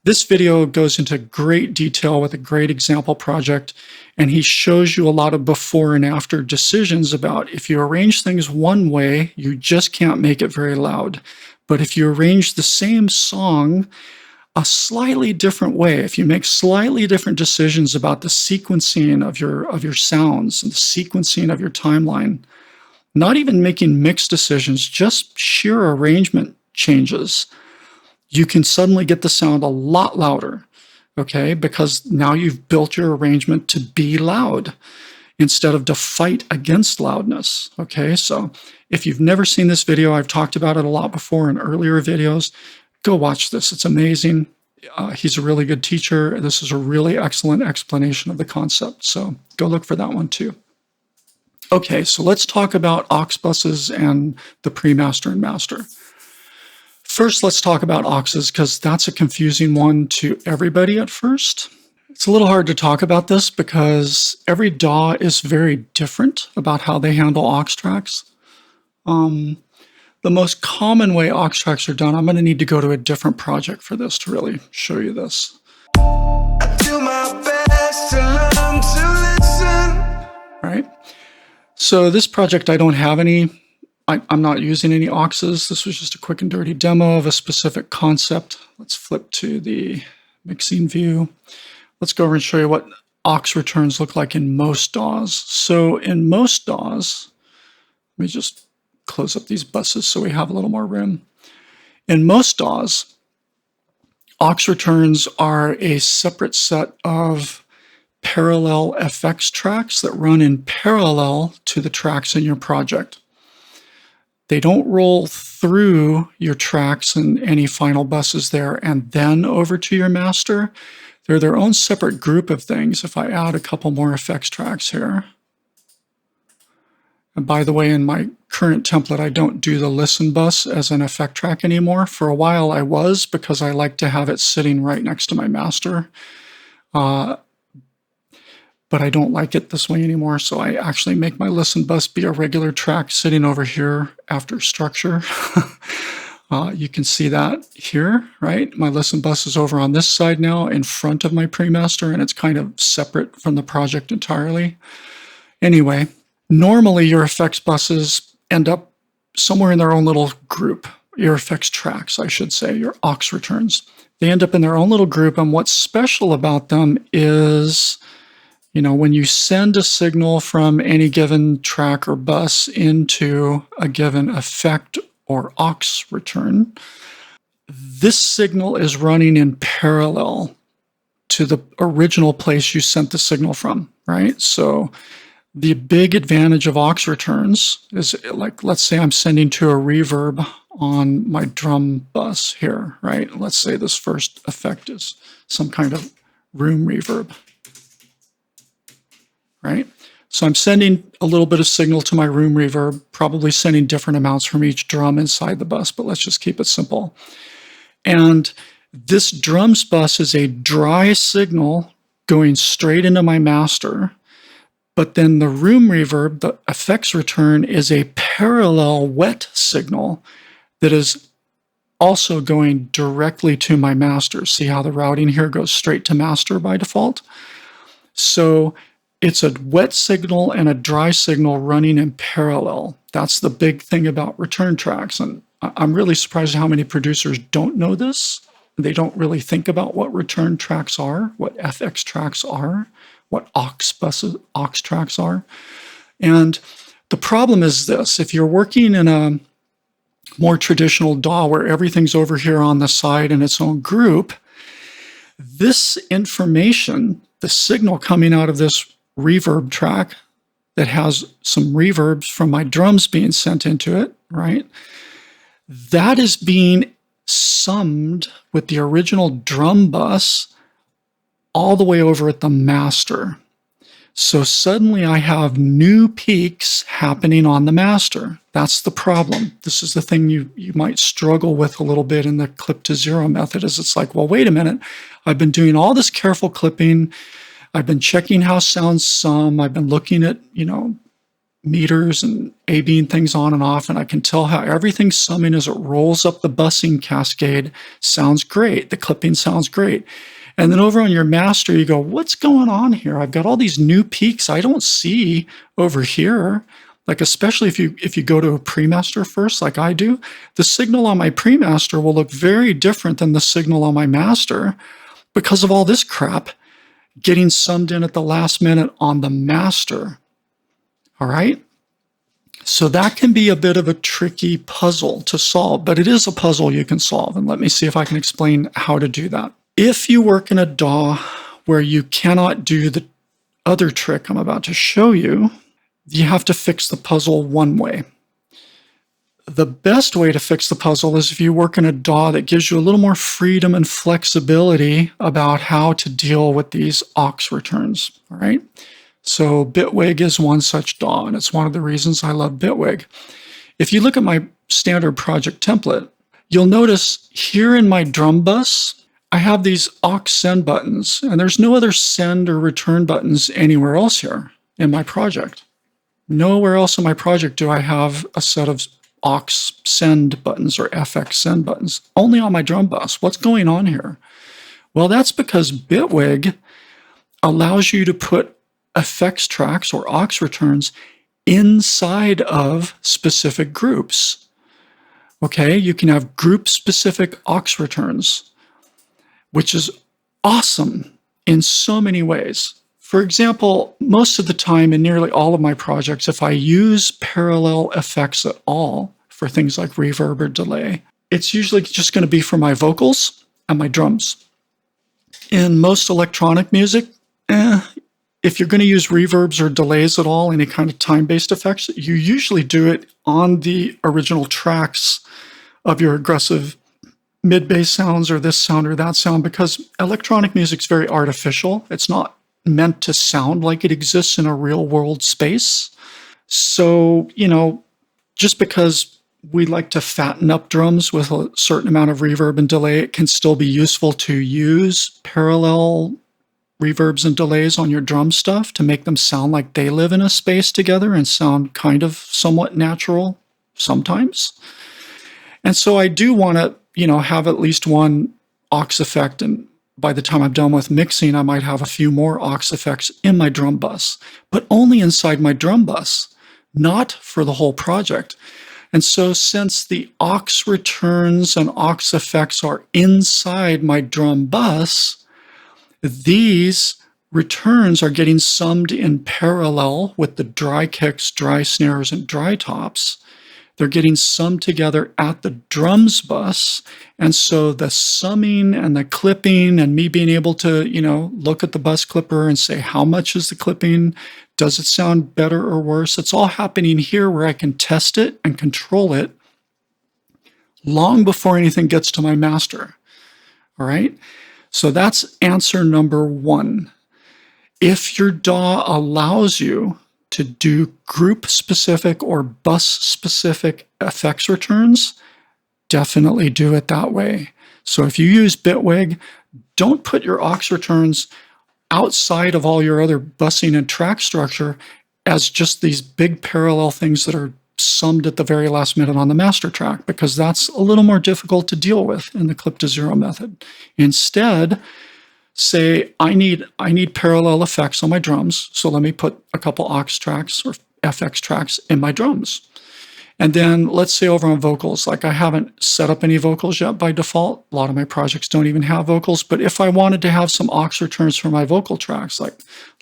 This video goes into great detail with a great example project, and he shows you a lot of before and after decisions about if you arrange things one way, you just can't make it very loud. But if you arrange the same song a slightly different way, if you make slightly different decisions about the sequencing of your sounds and the sequencing of your timeline, not even making mixed decisions, just sheer arrangement changes, you can suddenly get the sound a lot louder, okay? Because now you've built your arrangement to be loud instead of to fight against loudness, okay? So if you've never seen this video, I've talked about it a lot before in earlier videos, go watch this. It's amazing. He's a really good teacher. This is a really excellent explanation of the concept. So go look for that one too. Okay, so let's talk about aux buses and the pre-master and master. First, let's talk about auxes because that's a confusing one to everybody at first. It's a little hard to talk about this because every DAW is very different about how they handle aux tracks. The most common way aux tracks are done, I'm going to need to go to a different project for this to really show you this. I do my best to learn to listen. Right? So this project, I don't have any. I'm not using any auxes. This was just a quick and dirty demo of a specific concept. Let's flip to the mixing view. Let's go over and show you what aux returns look like in most DAWs. So in most DAWs, let me just close up these buses so we have a little more room. In most DAWs, aux returns are a separate set of parallel FX tracks that run in parallel to the tracks in your project. They don't roll through your tracks and any final buses there and then over to your master. They're their own separate group of things. If I add a couple more effects tracks here. And by the way, in my current template, I don't do the listen bus as an effect track anymore. For a while I was because I like to have it sitting right next to my master. But I don't like it this way anymore, so I actually make my listen bus be a regular track sitting over here after structure. You can see that here, right? My listen bus is over on this side now in front of my pre-master, and it's kind of separate from the project entirely. Anyway, normally your effects buses end up somewhere in their own little group. Your effects tracks, I should say, your aux returns. They end up in their own little group, and what's special about them is, when you send a signal from any given track or bus into a given effect or aux return, this signal is running in parallel to the original place you sent the signal from, right? So The big advantage of aux returns is, like, let's say I'm sending to a reverb on my drum bus here, right? Let's say this first effect is some kind of room reverb, right? So I'm sending a little bit of signal to my room reverb, probably sending different amounts from each drum inside the bus, but let's just keep it simple. And this drums bus is a dry signal going straight into my master. But then the room reverb, the effects return, is a parallel wet signal that is also going directly to my master. See how the routing here goes straight to master by default? So it's a wet signal and a dry signal running in parallel. That's the big thing about return tracks. And I'm really surprised how many producers don't know this. They don't really think about what return tracks are, what FX tracks are, what aux tracks are. And the problem is this: if you're working in a more traditional DAW where everything's over here on the side in its own group, this information, the signal coming out of this reverb track that has some reverbs from my drums being sent into it, right? That is being summed with the original drum bus all the way over at the master. So suddenly I have new peaks happening on the master. That's the problem. This is the thing you might struggle with a little bit in the clip to zero method, is it's like, well, wait a minute. I've been doing all this careful clipping. I've been checking how sounds sum. I've been looking at, meters and A-Bing things on and off, and I can tell how everything's summing as it rolls up the busing cascade. Sounds great. The clipping sounds great. And then over on your master, you go, what's going on here? I've got all these new peaks I don't see over here. Like, especially if you go to a pre-master first, like I do, the signal on my pre-master will look very different than the signal on my master because of all this crap getting summed in at the last minute on the master. All right? So that can be a bit of a tricky puzzle to solve, but it is a puzzle you can solve. And let me see if I can explain how to do that. If you work in a DAW where you cannot do the other trick I'm about to show you, you have to fix the puzzle one way. The best way to fix the puzzle is if you work in a DAW that gives you a little more freedom and flexibility about how to deal with these aux returns, all right? So Bitwig is one such DAW, and it's one of the reasons I love Bitwig. If you look at my standard project template, you'll notice here in my drum bus, I have these aux send buttons, and there's no other send or return buttons anywhere else here in my project. Nowhere else in my project do I have a set of aux send buttons or FX send buttons, only on my drum bus. What's going on here? Well, that's because Bitwig allows you to put effects tracks or aux returns inside of specific groups. Okay, you can have group-specific aux returns, which is awesome in so many ways. For example, most of the time in nearly all of my projects, if I use parallel effects at all for things like reverb or delay, it's usually just going to be for my vocals and my drums. In most electronic music, if you're going to use reverbs or delays at all, any kind of time-based effects, you usually do it on the original tracks of your aggressive mid-bass sounds or this sound or that sound, because electronic music's very artificial. It's not meant to sound like it exists in a real-world space. So, just because we like to fatten up drums with a certain amount of reverb and delay, it can still be useful to use parallel reverbs and delays on your drum stuff to make them sound like they live in a space together and sound kind of somewhat natural sometimes. And so I do want to, have at least one aux effect, and by the time I'm done with mixing, I might have a few more aux effects in my drum bus, but only inside my drum bus, not for the whole project. And so since the aux returns and aux effects are inside my drum bus, these returns are getting summed in parallel with the dry kicks, dry snares, and dry tops. They're getting summed together at the drums bus. And so the summing and the clipping and me being able to, look at the bus clipper and say, how much is the clipping Does it sound better or worse? It's all happening here where I can test it and control it long before anything gets to my master. All right. So that's answer number one. If your DAW allows you to do group-specific or bus-specific effects returns, definitely do it that way. So if you use Bitwig, don't put your aux returns outside of all your other busing and track structure as just these big parallel things that are summed at the very last minute on the master track, because that's a little more difficult to deal with in the clip to zero method. Instead, say I need parallel effects on my drums, so let me put a couple aux tracks or FX tracks in my drums. And then let's say over on vocals, like I haven't set up any vocals yet by default. A lot of my projects don't even have vocals, but if I wanted to have some aux returns for my vocal tracks, like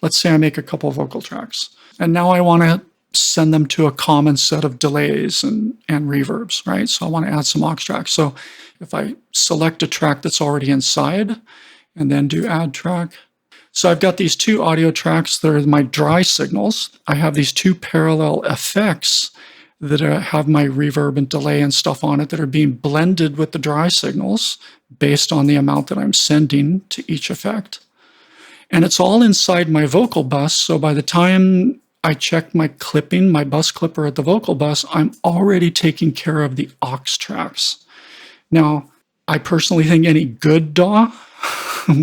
let's say I make a couple vocal tracks, and now I want to send them to a common set of delays and reverbs, right? So I want to add some aux tracks. So if I select a track that's already inside and then do add track. So I've got these two audio tracks that are my dry signals. I have these two parallel effects that have my reverb and delay and stuff on it that are being blended with the dry signals based on the amount that I'm sending to each effect. And it's all inside my vocal bus. So by the time I check my clipping, my bus clipper at the vocal bus, I'm already taking care of the aux tracks. Now, I personally think any good DAW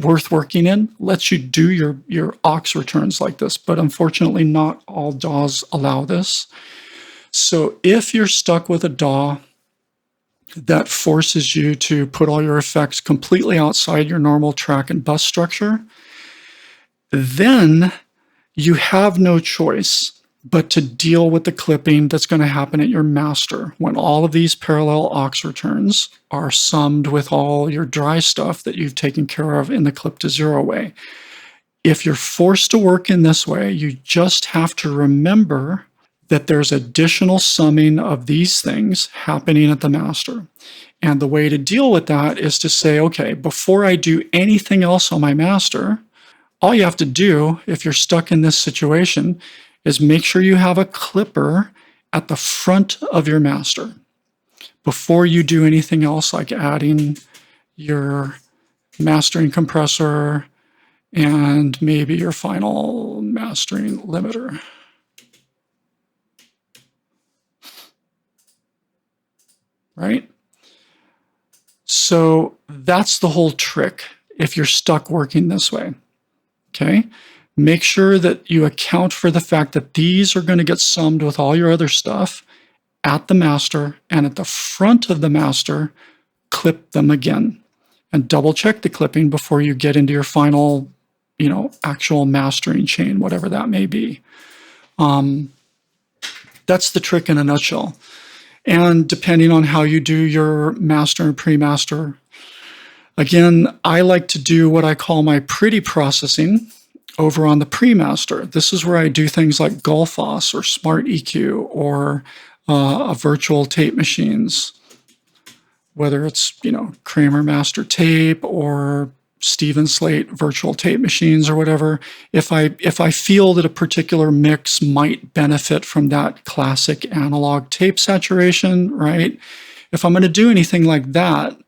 worth working in lets you do your aux returns like this, but unfortunately not all DAWs allow this. So if you're stuck with a DAW that forces you to put all your effects completely outside your normal track and bus structure, then you have no choice but to deal with the clipping that's going to happen at your master when all of these parallel aux returns are summed with all your dry stuff that you've taken care of in the clip to zero way. If you're forced to work in this way, you just have to remember that there's additional summing of these things happening at the master. And the way to deal with that is to say, okay, before I do anything else on my master, all you have to do, if you're stuck in this situation, is make sure you have a clipper at the front of your master before you do anything else like adding your mastering compressor and maybe your final mastering limiter. Right? So that's the whole trick if you're stuck working this way. Okay? Make sure that you account for the fact that these are going to get summed with all your other stuff at the master, and at the front of the master, clip them again. And double check the clipping before you get into your final, actual mastering chain, whatever that may be. That's the trick in a nutshell. And depending on how you do your master and pre-master, again, I like to do what I call my pretty processing over on the pre-master. This is where I do things like Gullfoss or Smart EQ or virtual tape machines, whether it's, Kramer Master Tape or Steven Slate virtual tape machines or whatever. If I feel that a particular mix might benefit from that classic analog tape saturation, right? If I'm going to do anything like that,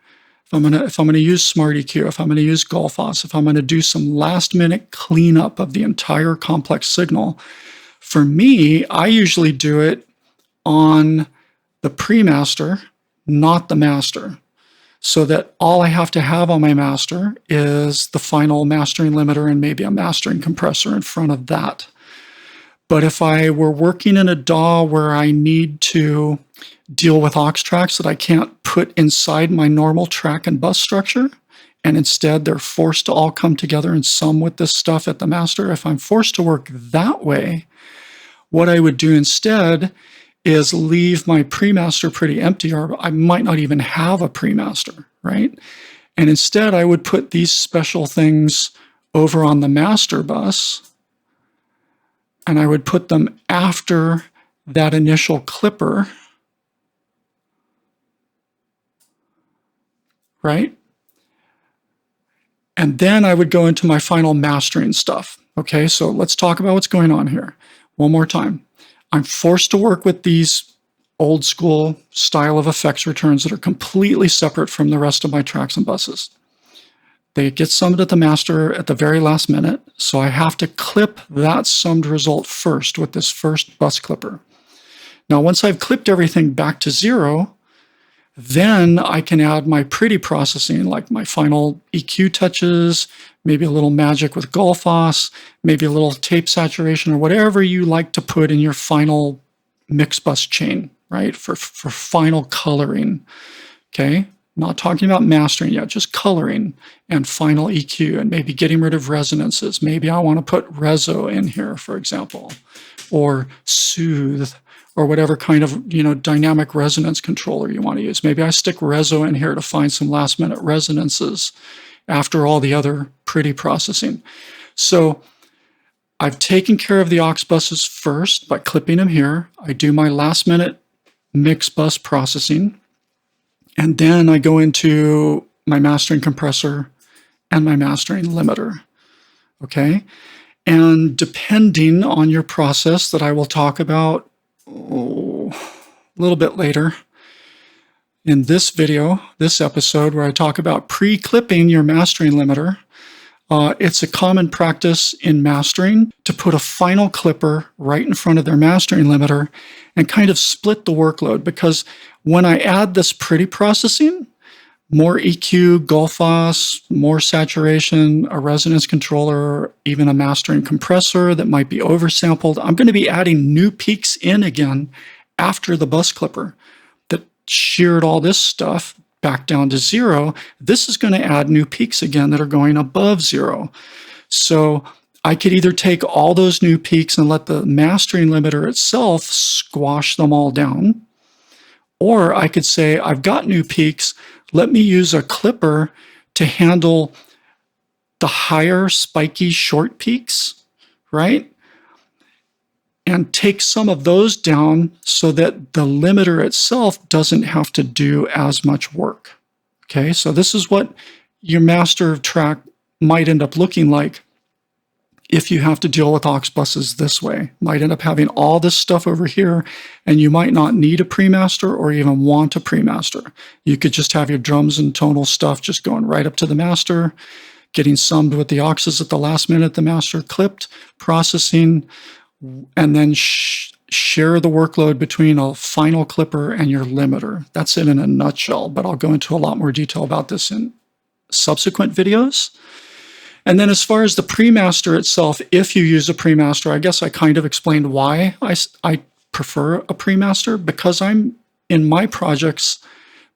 if I'm going to use Smart EQ, if I'm going to use Gullfoss, if I'm going to do some last minute cleanup of the entire complex signal, for me, I usually do it on the pre-master, not the master, so that all I have to have on my master is the final mastering limiter and maybe a mastering compressor in front of that. But if I were working in a DAW where I need to deal with aux tracks that I can't put inside my normal track and bus structure, and instead they're forced to all come together and sum with this stuff at the master, if I'm forced to work that way, what I would do instead is leave my pre-master pretty empty, or I might not even have a pre-master, right? And instead I would put these special things over on the master bus, and I would put them after that initial clipper, right? And then I would go into my final mastering stuff. Okay, so let's talk about what's going on here. One more time. I'm forced to work with these old school style of effects returns that are completely separate from the rest of my tracks and buses. They get summed at the master at the very last minute, so I have to clip that summed result first with this first bus clipper. Now, once I've clipped everything back to 0, then I can add my pretty processing, like my final EQ touches, maybe a little magic with Golfos, maybe a little tape saturation, or whatever you like to put in your final mix bus chain, right? For final coloring, okay? Not talking about mastering yet, just coloring and final EQ and maybe getting rid of resonances. Maybe I want to put reso in here, for example, or soothe, or whatever kind of, dynamic resonance controller you want to use. Maybe I stick reso in here to find some last minute resonances after all the other pretty processing. So I've taken care of the aux buses first by clipping them here. I do my last minute mix bus processing, and then I go into my mastering compressor and my mastering limiter, okay? And depending on your process that I will talk about a little bit later in this video, this episode, where I talk about pre-clipping your mastering limiter, it's a common practice in mastering to put a final clipper right in front of their mastering limiter and kind of split the workload, because when I add this pretty processing, more EQ, Golfos, more saturation, a resonance controller, even a mastering compressor that might be oversampled, I'm going to be adding new peaks in again after the bus clipper that sheared all this stuff back down to 0. This is going to add new peaks again that are going above 0. So I could either take all those new peaks and let the mastering limiter itself squash them all down, or I could say, I've got new peaks, let me use a clipper to handle the higher spiky short peaks, right? And take some of those down so that the limiter itself doesn't have to do as much work. Okay, so this is what your master track might end up looking like if you have to deal with aux buses this way. Might end up having all this stuff over here, and you might not need a pre-master or even want a pre-master. You could just have your drums and tonal stuff just going right up to the master, getting summed with the auxes at the last minute, the master clipped, processing, and then share the workload between a final clipper and your limiter. That's it in a nutshell, but I'll go into a lot more detail about this in subsequent videos. And then as far as the pre-master itself, if you use a pre-master, I guess I kind of explained why I prefer a pre-master, because I'm in my projects,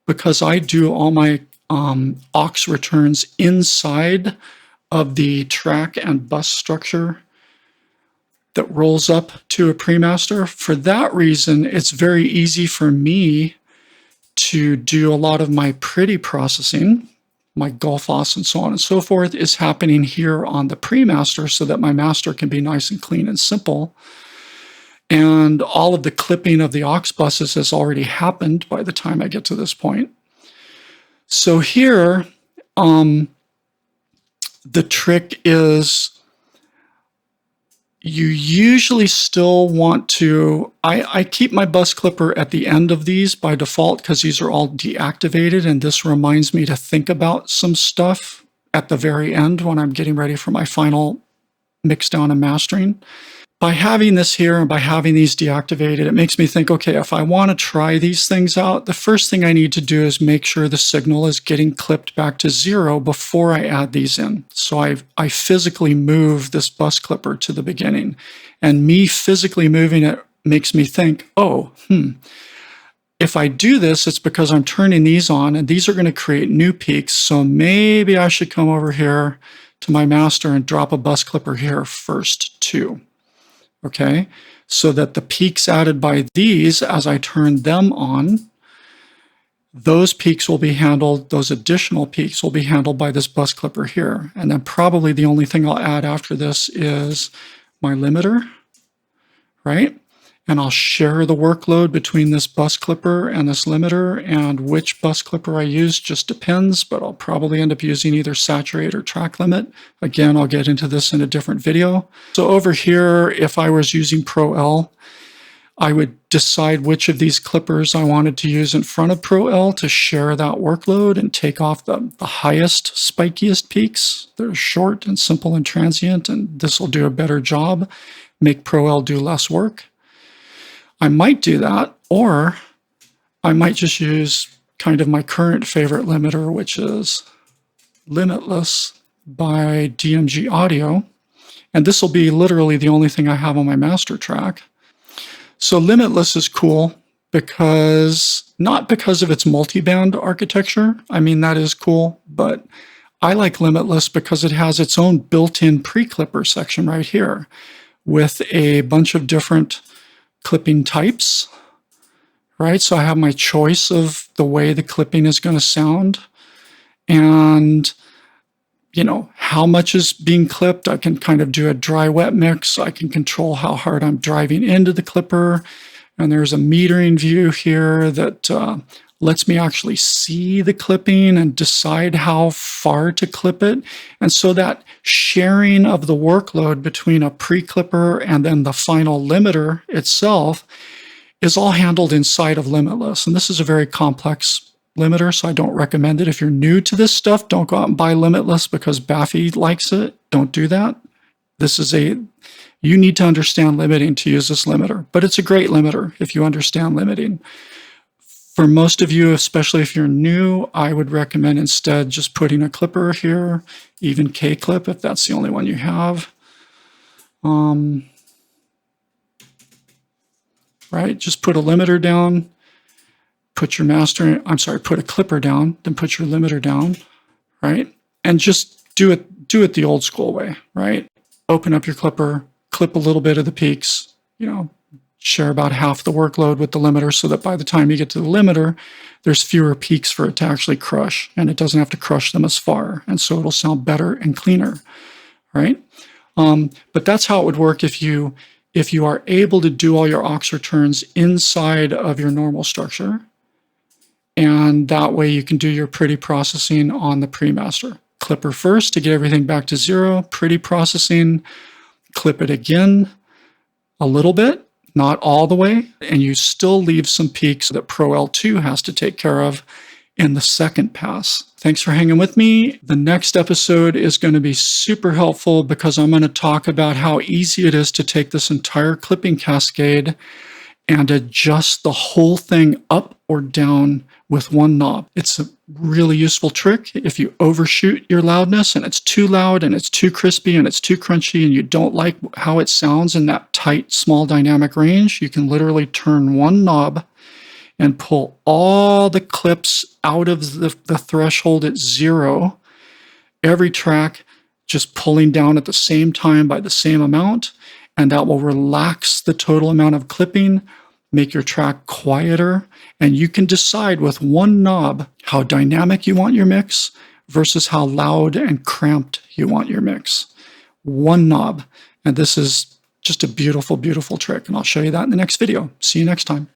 because I do all my aux returns inside of the track and bus structure that rolls up to a pre-master. For that reason, it's very easy for me to do a lot of my pretty processing, my Golfos and so on and so forth, is happening here on the pre-master so that my master can be nice and clean and simple. And all of the clipping of the aux buses has already happened by the time I get to this point. So here, the trick is you usually still want to, I keep my bus clipper at the end of these by default because these are all deactivated, and this reminds me to think about some stuff at the very end when I'm getting ready for my final mix down and mastering. By having this here and by having these deactivated, it makes me think, okay, if I want to try these things out, the first thing I need to do is make sure the signal is getting clipped back to 0 before I add these in. So I physically move this bus clipper to the beginning, and me physically moving it makes me think, oh, if I do this, it's because I'm turning these on, and these are going to create new peaks, so maybe I should come over here to my master and drop a bus clipper here first too. Okay, so that the peaks added by these, as I turn them on, those peaks will be handled, those additional peaks will be handled by this bus clipper here. And then probably the only thing I'll add after this is my limiter, right? and I'll share the workload between this bus clipper and this limiter, and which bus clipper I use just depends, but I'll probably end up using either Saturate or TrackLimit. Again, I'll get into this in a different video. So over here, if I was using Pro L, I would decide which of these clippers I wanted to use in front of Pro L to share that workload and take off the highest, spikiest peaks. They're short and simple and transient, and this will do a better job, make Pro L do less work. I might do that, or I might just use kind of my current favorite limiter, which is Limitless by DMG Audio. And this will be literally the only thing I have on my master track. So Limitless is cool because, not because of its multi-band architecture. I mean, that is cool, but I like Limitless because it has its own built-in pre-clipper section right here with a bunch of different clipping types, right? So I have my choice of the way the clipping is going to sound, and you know, how much is being clipped. I can kind of do a dry wet mix. I can control how hard I'm driving into the clipper. And there's a metering view here that lets me actually see the clipping and decide how far to clip it. And so that sharing of the workload between a pre-clipper and then the final limiter itself is all handled inside of Limitless. And this is a very complex limiter, so I don't recommend it. If you're new to this stuff, don't go out and buy Limitless because Baffy likes it. Don't do that. You need to understand limiting to use this limiter, but it's a great limiter if you understand limiting. For most of you, especially if you're new, I would recommend instead just putting a clipper here, even KClip if that's the only one you have. Right, just put a limiter down. Put a clipper down, then put your limiter down, right? And just do it the old school way, right? Open up your clipper, clip a little bit of the peaks, you know, share about half the workload with the limiter so that by the time you get to the limiter, there's fewer peaks for it to actually crush, and it doesn't have to crush them as far. And so it'll sound better and cleaner, right? But that's how it would work if you are able to do all your aux returns inside of your normal structure. And that way you can do your pretty processing on the pre-master. Clipper first to get everything back to zero, pretty processing, clip it again a little bit, not all the way, and you still leave some peaks that Pro L2 has to take care of in the second pass. Thanks for hanging with me. The next episode is going to be super helpful because I'm going to talk about how easy it is to take this entire clipping cascade and adjust the whole thing up or down with one knob. It's a really useful trick. If you overshoot your loudness and it's too loud and it's too crispy and it's too crunchy and you don't like how it sounds in that tight, small dynamic range, you can literally turn one knob and pull all the clips out of the threshold at zero, every track just pulling down at the same time by the same amount, and that will relax the total amount of clipping, make your track quieter, and you can decide with one knob how dynamic you want your mix versus how loud and cramped you want your mix. One knob, and this is just a beautiful, beautiful trick, and I'll show you that in the next video. See you next time.